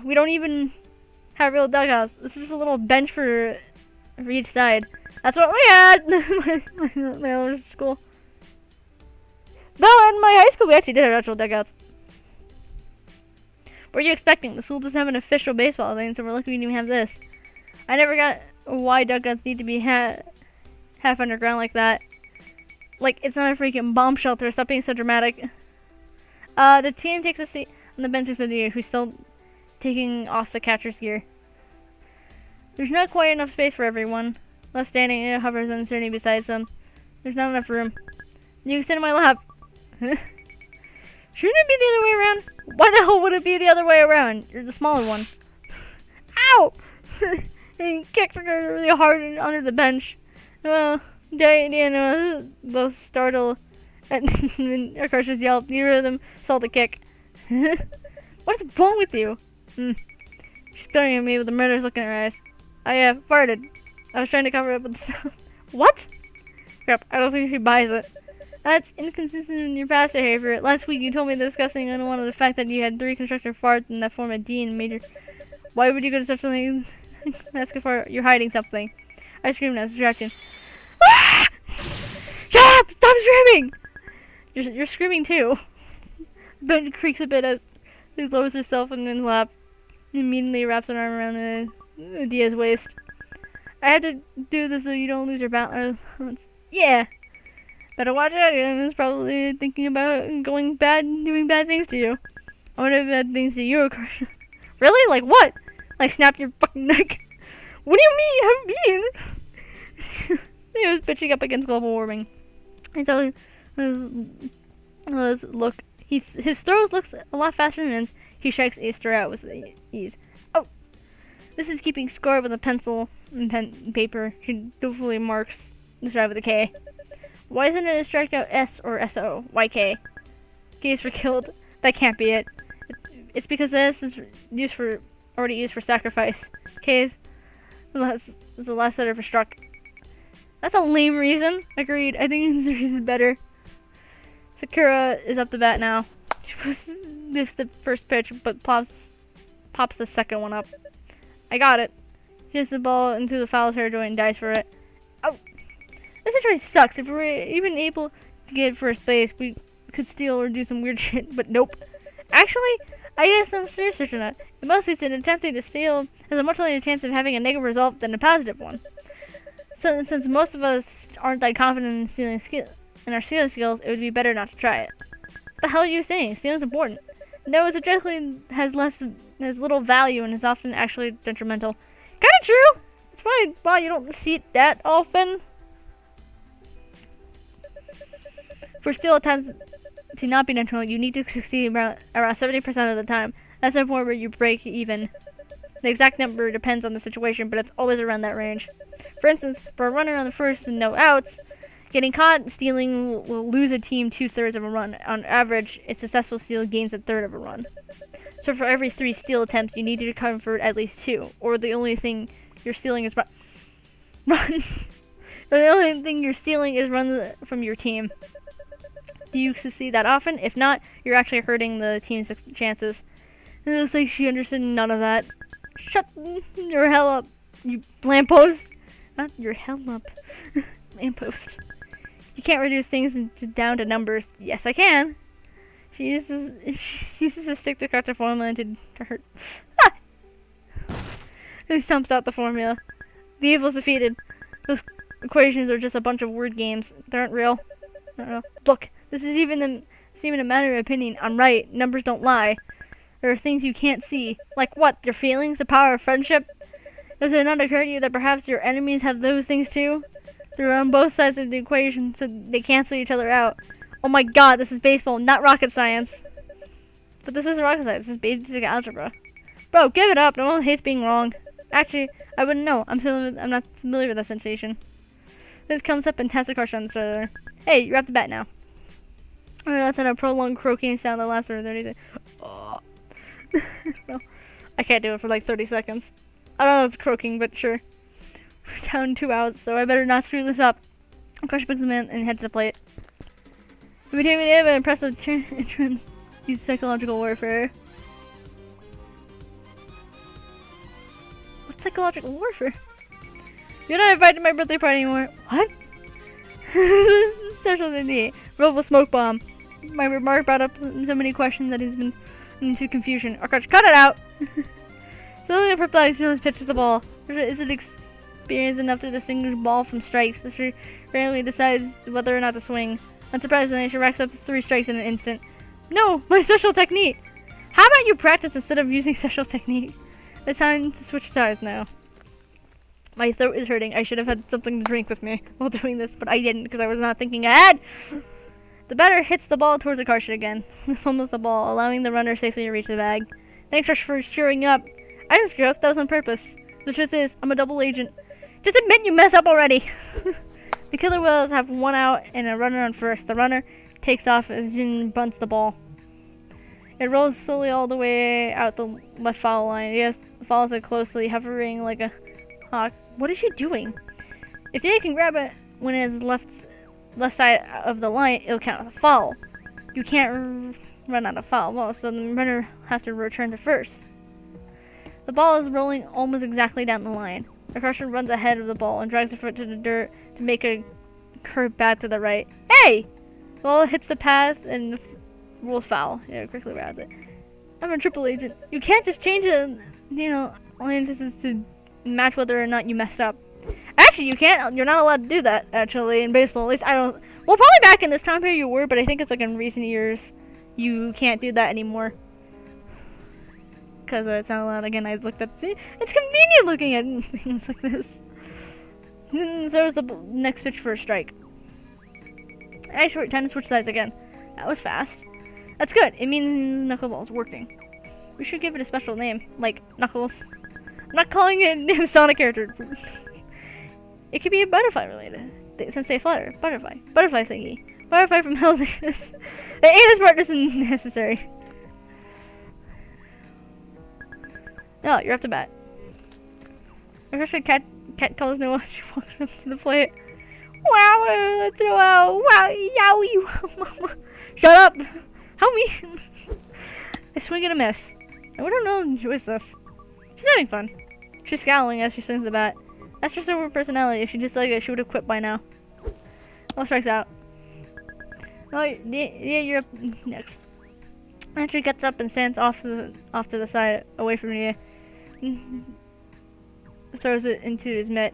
S1: We don't even have real dugouts. This is just a little bench for each side. That's what we had. my own school. Though in my high school we actually did have actual dugouts. What are you expecting? The school doesn't have an official baseball thing, so we're lucky we didn't even have this. I never got why dugouts need to be half underground like that. Like, it's not a freaking bomb shelter. Stop being so dramatic. The team takes a seat on the bench instead of you, who's still taking off the catcher's gear. There's not quite enough space for everyone. Left standing, it hovers uncertainty beside them. There's not enough room. You can sit in my lap. Shouldn't it be the other way around? Why the hell would it be the other way around? You're the smaller one. Ow! And kicked her really hard under the bench. Well, Diana both startled and Akash just yelled. Neither of them saw the kick. What's wrong with you? She's staring at me with a murderous look in her eyes. I farted. I was trying to cover it up with the sound. What? Crap, I don't think she buys it. That's inconsistent in your past behavior. Last week you told me the disgusting unwanted the fact that you had 3 constructive farts in that form of D and major. Why would you go to such something? Ask if you're hiding something. I screamed as distracted. Ah! Shut up! Stop screaming! You're screaming too. Ben creaks a bit as he lowers herself in his lap. Immediately wraps an arm around Dia's waist. I had to do this so you don't lose your balance. Yeah. Better watch out. It's probably thinking about going bad, doing bad things to you. I want to do bad things to you, of course. Really? Like what? Like snap your fucking neck? What do you mean? How mean? He was bitching up against global warming. I thought look. His throat looks a lot faster than his. He shakes Easter out with ease. Oh, this is keeping score with a pencil and paper. He dutifully marks the drive with a K. Why isn't it a strikeout S or SO? Why K? K is for killed. That can't be it. It's because S is already used for sacrifice. K is the last letter for struck. That's a lame reason. Agreed. I think it's the reason better. Sakura is up to bat now. She lifts the first pitch, but pops the second one up. I got it. He hits the ball into the foul territory and dives for it. Oh! This situation sucks. If we were even able to get first base, we could steal or do some weird shit, but nope. Actually, I did some research on that. It mostly said attempting to steal has a much larger chance of having a negative result than a positive one. So, since most of us aren't that confident in our stealing skills, it would be better not to try it. What the hell are you saying? Stealing's important. No, it objectively has little value and is often actually detrimental. Kinda true! That's probably why you don't see it that often. For steal attempts to not be detrimental, you need to succeed around 70% of the time. That's the point where you break even. The exact number depends on the situation, but it's always around that range. For instance, for a runner on the first and no outs, getting caught stealing will lose a team 2/3 of a run. On average, a successful steal gains 1/3 of a run. So for every 3 steal attempts, you need to convert at least 2, or the only thing you're stealing is runs. Or the only thing you're stealing is runs from your team. Do you succeed that often? If not, you're actually hurting the team's chances. It looks like she understood none of that. Shut your hell up, you lamppost. Not your hell up. Lamppost. You can't reduce things down to numbers. Yes, I can. She uses a stick to cut the formula to hurt. Ah! He stumps out the formula. The evil's defeated. Those equations are just a bunch of word games. They aren't real. I don't know. Look, this is even a matter of opinion. I'm right. Numbers don't lie. There are things you can't see. Like what? Your feelings? The power of friendship? Does it not occur to you that perhaps your enemies have those things too? They're on both sides of the equation, so they cancel each other out. Oh my god, this is baseball, not rocket science. But this isn't rocket science, this is basic algebra. Bro, give it up. No one hates being wrong. Actually, I wouldn't know. I'm not familiar with that sensation. This comes up and taps the question on the starter. Hey, you're up to bat now. Alright, let's have a prolonged croaking sound that lasts for 30 seconds. Oh. No, I can't do it for like 30 seconds. I don't know if it's croaking, but sure. We're down 2 outs, so I better not screw this up. Crush picks him in and heads to plate. If you have an impressive entrance, use psychological warfare. What's psychological warfare? You're not invited to my birthday party anymore. What? Social dignity. Robo smoke bomb. My remark brought up so many questions that he's been into confusion. Arch, cut it out! Slowly perplexed, Jones pitches the ball. Is it experience enough to distinguish ball from strikes? She rarely decides whether or not to swing. Unsurprisingly, she racks up 3 strikes in an instant. No! My special technique! How about you practice instead of using special technique? It's time to switch sides now. My throat is hurting. I should have had something to drink with me while doing this, but I didn't because I was not thinking ahead! The batter hits the ball towards the Akarsha again. Fumbles the ball, allowing the runner safely to reach the bag. Thanks for screwing up. I didn't screw up. That was on purpose. The truth is, I'm a double agent. Just admit you mess up already! The Killer Whales have 1 out and a runner on first. The runner takes off as Jin bunts the ball. It rolls slowly all the way out the left foul line. He follows it closely, hovering like a hawk. What is she doing? If Dia can grab it when it is left side of the line, it'll count as a foul. You can't run out of foul ball, so the runner have to return to first. The ball is rolling almost exactly down the line. The crusher runs ahead of the ball and drags the foot to the dirt to make a curve back to the right. Hey! The ball hits the path and rules foul. Yeah, quickly grabs it. I'm a triple agent. You can't just change it, alliances to match whether or not you messed up. Actually, you can't. You're not allowed to do that, actually, in baseball. At least I don't. Well, probably back in this time period you were, but I think it's like in recent years you can't do that anymore. Because it's not allowed. Again, I looked up. See, it's convenient looking at things like this. Then throws the next pitch for a strike. Actually, time to switch sides again. That was fast. That's good. It means Knuckleball's working. We should give it a special name, like Knuckles. I'm not calling it a Sonic character. It could be a butterfly related, since they flutter. Butterfly thingy. Butterfly from hell. The anus part isn't necessary. No, you're up to bat. I wish cat calls Noah. She walks up to the plate. Wow, let's throw out. Wow, yowie. Shut up. Help me. I swing and a miss. I don't know who is this. She's having fun. She's scowling as she swings the bat. That's just her personality. If she just like it, she would have quit by now. All strikes out. Oh, yeah, you're up next. Andrew gets up and stands off to the side, away from you. Throws it into his mitt.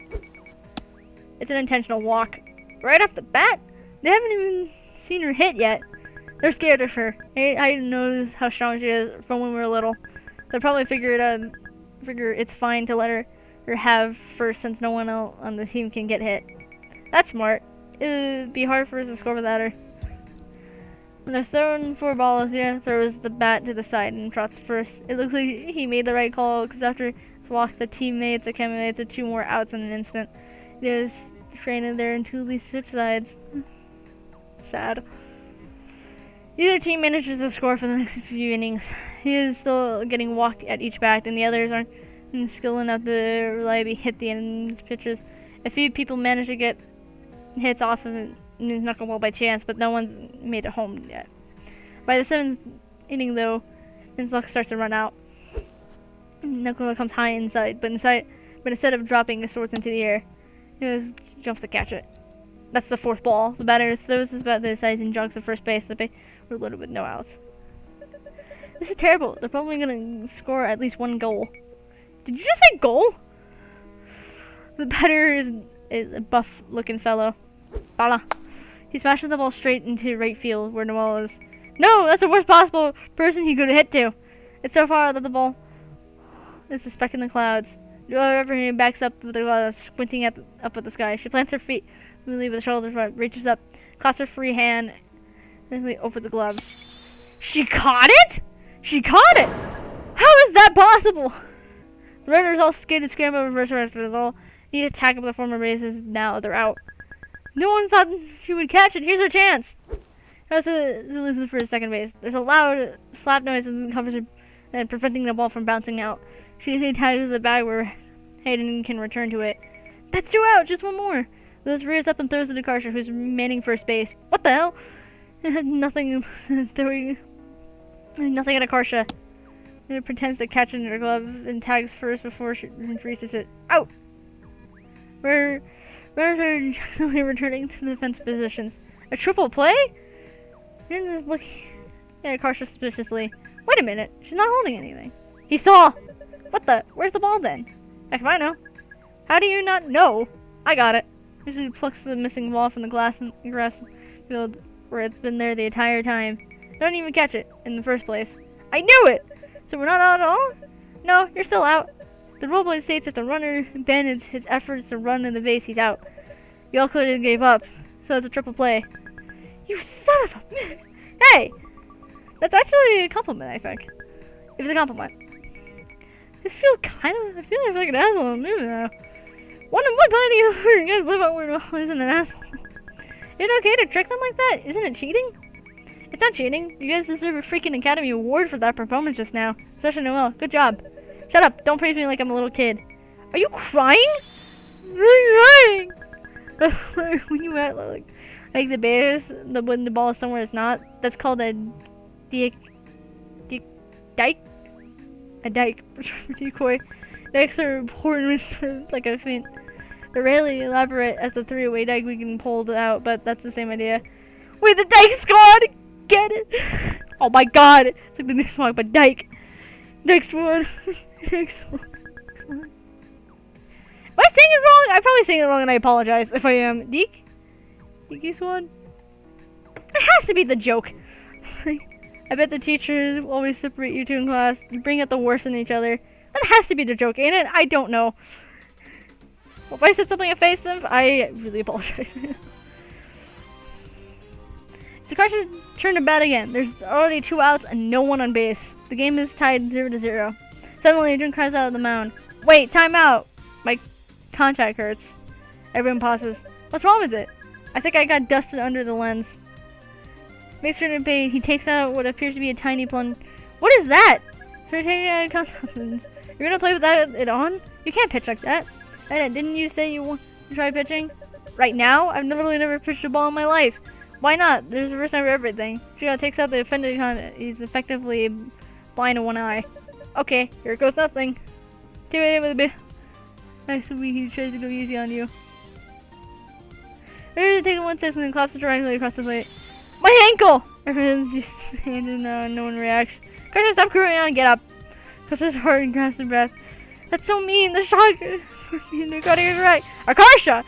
S1: It's an intentional walk. Right off the bat? They haven't even seen her hit yet. They're scared of her. I noticed how strong she is from when we were little. They'll probably figure it's fine to let her have first since no one else on the team can get hit. That's smart. It'd be hard for us to score without her. When they're throwing 4 balls, yeah, throws the bat to the side and trots first. It looks like he made the right call because after he walked the teammates, accumulated to 2 more outs in an instant. He is training there until at least 6 sides. Sad. Either team manages to score for the next few innings. He is still getting walked at each bat, and the others aren't skilled enough to reliably hit the end pitches. A few people manage to get hits off of it, means knuckleball by chance, but no one's made it home yet. By the 7th inning, though, his luck starts to run out. Knuckleball comes high inside, but instead of dropping, it soars into the air. He just jumps to catch it. That's the 4th ball. The batter throws his bat to the side and jogs to first base. The base were loaded with no outs. This is terrible. They're probably gonna score at least 1 goal. Did you just say goal? The batter is a buff-looking fellow. Bala. He smashes the ball straight into right field where Noel is. No, that's the worst possible person he could hit to. It's so far that the ball is a speck in the clouds. However, backs up with the clouds, squinting up at the sky. She plants her feet, really with the shoulders front, reaches up, clasps her free hand over the glove. She caught it? She caught it! How is that possible? The runners all skated, scrambled, reverse after the ball. Need to tackle the former bases. Now they're out. No one thought she would catch it. Here's her chance. Now to listen for his second base. There's a loud slap noise and covers her and preventing the ball from bouncing out. She tags the bag where Hayden can return to it. That's 2 out. Just 1 more. Liz rears up and throws it to Karcher, who's manning first base. What the hell? Nothing throwing. Nothing at Akarsha. It pretends to catch it in her glove and tags first before she reaches it. Out! Runners are generally returning to defense positions. A triple play? Rin is looking at Akarsha suspiciously. Wait a minute, she's not holding anything. He saw! What the? Where's the ball then? Heck if I know. How do you not know? I got it. She plucks the missing ball from the grass field where it's been there the entire time. Don't even catch it in the first place. I knew it! So we're not out at all? No, you're still out. The roleplay states that the runner abandons his efforts to run in the base, he's out. You all clearly gave up, so it's a triple play. You son of a... Hey! That's actually a compliment, I think. If it's a compliment. This feels kind of... I feel like an asshole in a movie now. What planet do you guys live on where no one isn't an asshole? Is it okay to trick them like that? Isn't it cheating? It's not cheating. You guys deserve a freaking Academy Award for that performance just now. Especially Noelle. Good job. Shut up. Don't praise me like I'm a little kid. Are you crying? I'm crying. When you at like the base, when the ball is somewhere it's not, that's called a dike. A dike decoy. Dikes are important like a feint. They're rarely elaborate as the three-way dike we can pull out, but that's the same idea. Wait, the dike squad! Get it? Oh my god! It's like the next song, but dike. Dike squad. Dike squad. Am I saying it wrong? I'm probably saying it wrong and I apologize if I am. Deke? Deke squad? It has to be the joke. I bet the teachers always separate you two in class. You bring out the worst in each other. That has to be the joke, ain't it? I don't know. Well, if I said something offensive, I really apologize. Akarsha turned to bat again. There's already 2 outs and no one on base. The game is tied 0-0. Suddenly, Jun cries out of the mound. Wait, time out! My contact hurts. Everyone pauses. What's wrong with it? I think I got dusted under the lens. Makes sure to pay. He takes out what appears to be a tiny plunge. What is that? You're taking out confidence. You're gonna play with it on? You can't pitch like that. Didn't you say you want to try pitching? Right now? I've literally never pitched a ball in my life. Why not? There's a first time for everything. Chico takes out the offended he's effectively blind in one eye. Okay, here goes nothing. Take it with a bit. Nice week, he tries to go easy on you. They're taking 1 step and then claps directly across the plate. My ankle! Everyone's just standing no one reacts. Akarsha, stop crying on and get up. Puts his heart and grasps his breath. That's so mean, the shock. You got it right. Akarsha!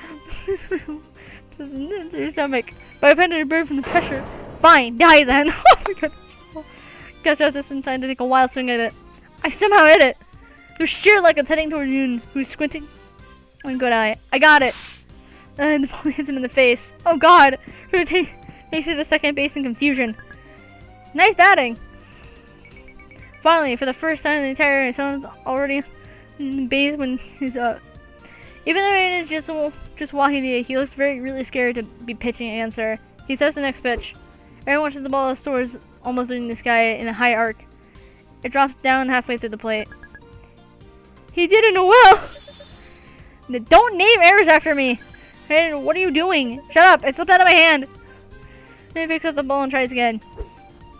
S1: Into your stomach. But I appended a bird from the pressure. Fine, die then. Oh my god. Guess I was just in time to take a wild swing at it. I somehow hit it. There's sheer luck it's heading toward Jun, who's squinting. One good eye. I got it. And the ball hits him in the face. Oh god. Takes it to second base in confusion. Nice batting. Finally, for the first time in the entire someone's already in base when he's up. Even though he's just walking to it, he looks really scared to be pitching against her. He throws the next pitch. Everyone watches the ball soars almost in the sky in a high arc. It drops down halfway through the plate. He did it well. Don't name errors after me. Hey, what are you doing? Shut up! It slipped out of my hand. Then he picks up the ball and tries again.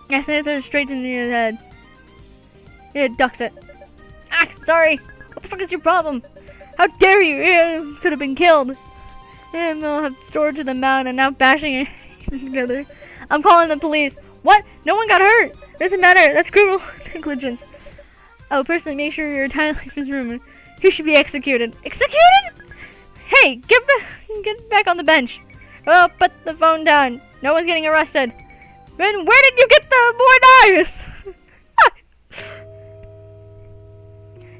S1: I send it straight into his head. It ducks it. Ah, sorry. What the fuck is your problem? How dare you? You could have been killed. And they'll have stored to the mound and now bashing it together. I'm calling the police. What? No one got hurt. Doesn't matter. That's criminal negligence. I'll personally make sure you're entirely in his room. He should be executed. Executed? Hey, get back on the bench. Well, put the phone down. No one's getting arrested. Then where did you get the more knives?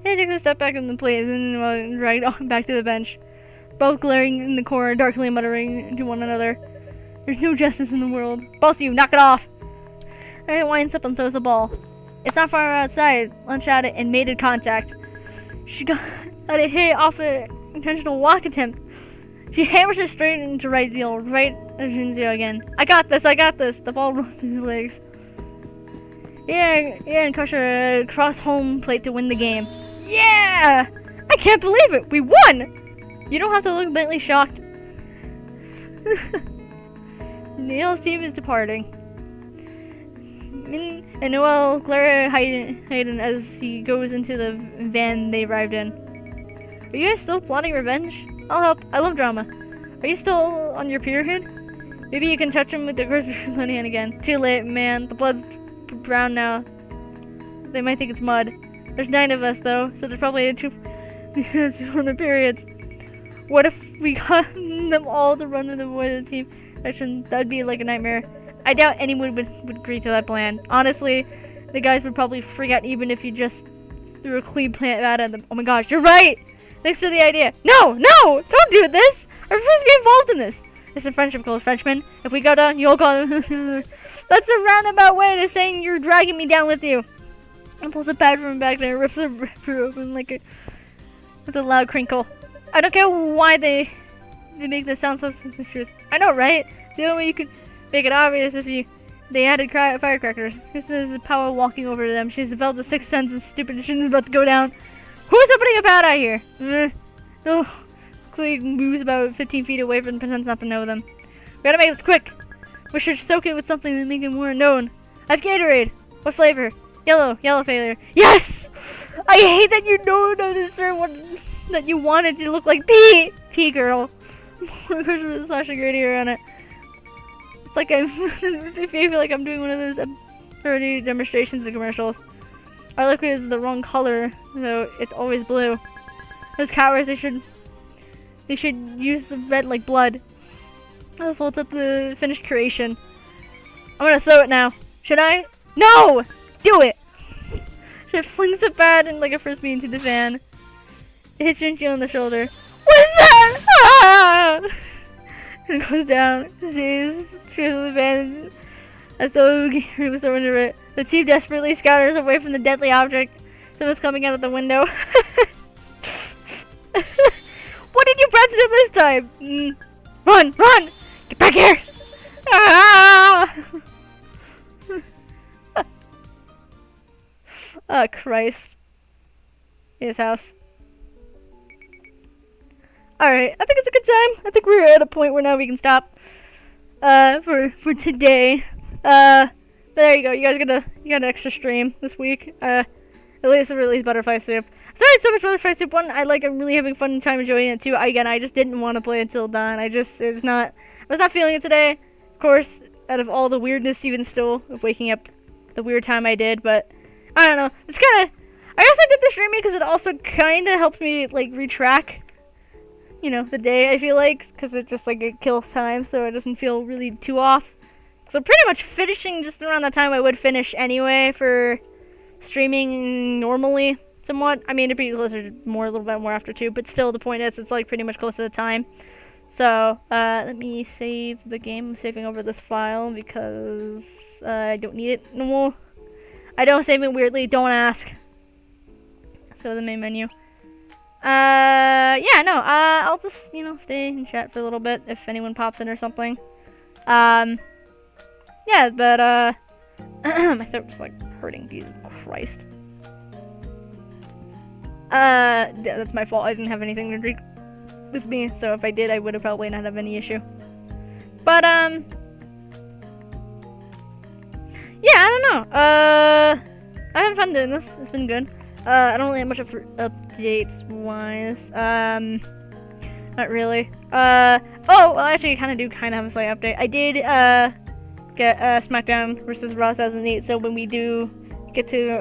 S1: He takes a step back in the place and right on back to the bench. Both glaring in the corner, darkly muttering to one another. There's no justice in the world. Both of you, knock it off! Harry winds up and throws the ball. It's not far outside. Lunch at it and made contact. She got it hit off an intentional walk attempt. She hammers it straight into right field, right as Junzio again. I got this. The ball rolls to his legs. And Akarsha cross home plate to win the game. Yeah! I can't believe it! We won! You don't have to look blatantly shocked. Neil's team is departing. and Noel glare Hayden as he goes into the van they arrived in. Are you guys still plotting revenge? I'll help. I love drama. Are you still on your period? Maybe you can touch him with the grocery bloody hand again. Too late, man. The blood's brown now. They might think it's mud. There's 9 of us, though, so there's probably 2 on the periods. What if we got them all to run in the void of the team? That'd be like a nightmare. I doubt anyone would agree to that plan. Honestly, the guys would probably freak out even if you just threw a clean plant at them. Oh my gosh, you're right! Thanks for the idea. No! Don't do this! I'm supposed to be involved in this! It's a friendship goal, Frenchman. If we go down, you'll go. That's a roundabout way to saying you're dragging me down with you. And pulls a pad from back there and rips the ripper open with a loud crinkle. I don't care why they make this sound so suspicious. I know, right? The only way you could make it obvious if they added firecrackers. This is Power walking over to them. She's developed a sixth sense and stupid shit is about to go down. Who's opening a pad out here? No. He moves about 15 feet away from and pretends not to know them. We gotta make this quick. We should soak it with something to make it more known. I have Gatorade. What flavor? Yellow failure. Yes! I hate that you know the certain one that you wanted to look like pee. Pee girl. Slash a Gatorade on it. It's like I feel like I'm doing one of those parody demonstrations and commercials. Our liquid is the wrong color, so it's always blue. Those cowards, they should use the red like blood. I'll fold up the finished creation. I'm gonna throw it now. Should I? No! Do it! So it flings the bat and like a frisbee into the van. It hits Jinky on the shoulder. What's that? Ah! And it goes down. Saves the van as though he was thrown into it. The team desperately scatters away from the deadly object. Someone's coming out of the window. What did you press it this time? Run! Get back here! Ah! Oh, Christ. His house. Alright, I think it's a good time. I think we're at a point where now we can stop. For today. But there you go. You guys got an extra stream this week. At least release Butterfly Soup. Sorry so much for Butterfly Soup 1. I'm really having fun time enjoying it too. I just didn't want to play until dawn. I was not feeling it today. Of course, out of all the weirdness even still of waking up the weird time I did, but I don't know. It's kinda, I guess I did the streaming because it also kinda helped me like retrack, the day, I feel like, because it just it kills time so it doesn't feel really too off. So pretty much finishing just around the time I would finish anyway for streaming normally. Somewhat. I mean, it'd be closer to a little bit more after 2, but still, the point is, it's pretty much close to the time. So, let me save the game. I'm saving over this file because I don't need it no more. I don't save it weirdly. Don't ask. Let's go to the main menu. Yeah, no. I'll just stay in chat for a little bit if anyone pops in or something. Yeah, but my throat's hurting. Jesus Christ. That's my fault. I didn't have anything to drink with me, so if I did, I would have probably not have any issue. But, yeah, I don't know. I have fun doing this. It's been good. I don't really have much updates-wise. Not really. Oh, well, actually, I kind of have a slight update. I did, get, SmackDown versus Raw 2008, so when we do get to,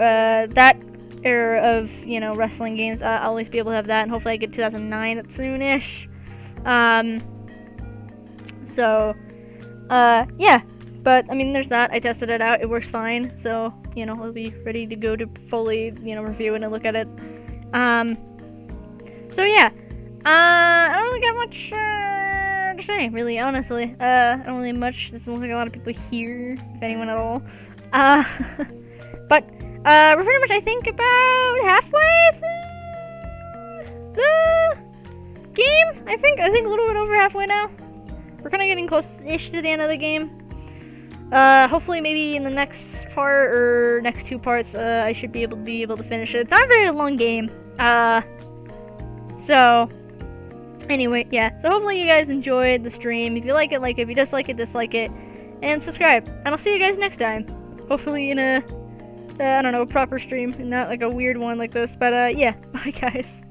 S1: that era of wrestling games, I'll always be able to have that, and hopefully I get 2009 soonish. So yeah, but I mean, there's that. I tested it out, it works fine, so I'll be ready to go to fully review it and look at it. So yeah, I don't really got much to say, really, honestly. I don't really have much. Doesn't look like a lot of people here, if anyone at all. But we're pretty much, I think, about halfway through the game. I think a little bit over halfway now. We're kind of getting close-ish to the end of the game. Hopefully, maybe in the next part or next 2 parts, I should be able to finish it. It's not a very long game. So anyway, yeah. So hopefully you guys enjoyed the stream. If you like it, like it. If you dislike it, dislike it, and subscribe. And I'll see you guys next time. Hopefully in a, I don't know, a proper stream, and not like a weird one like this. But yeah, bye guys.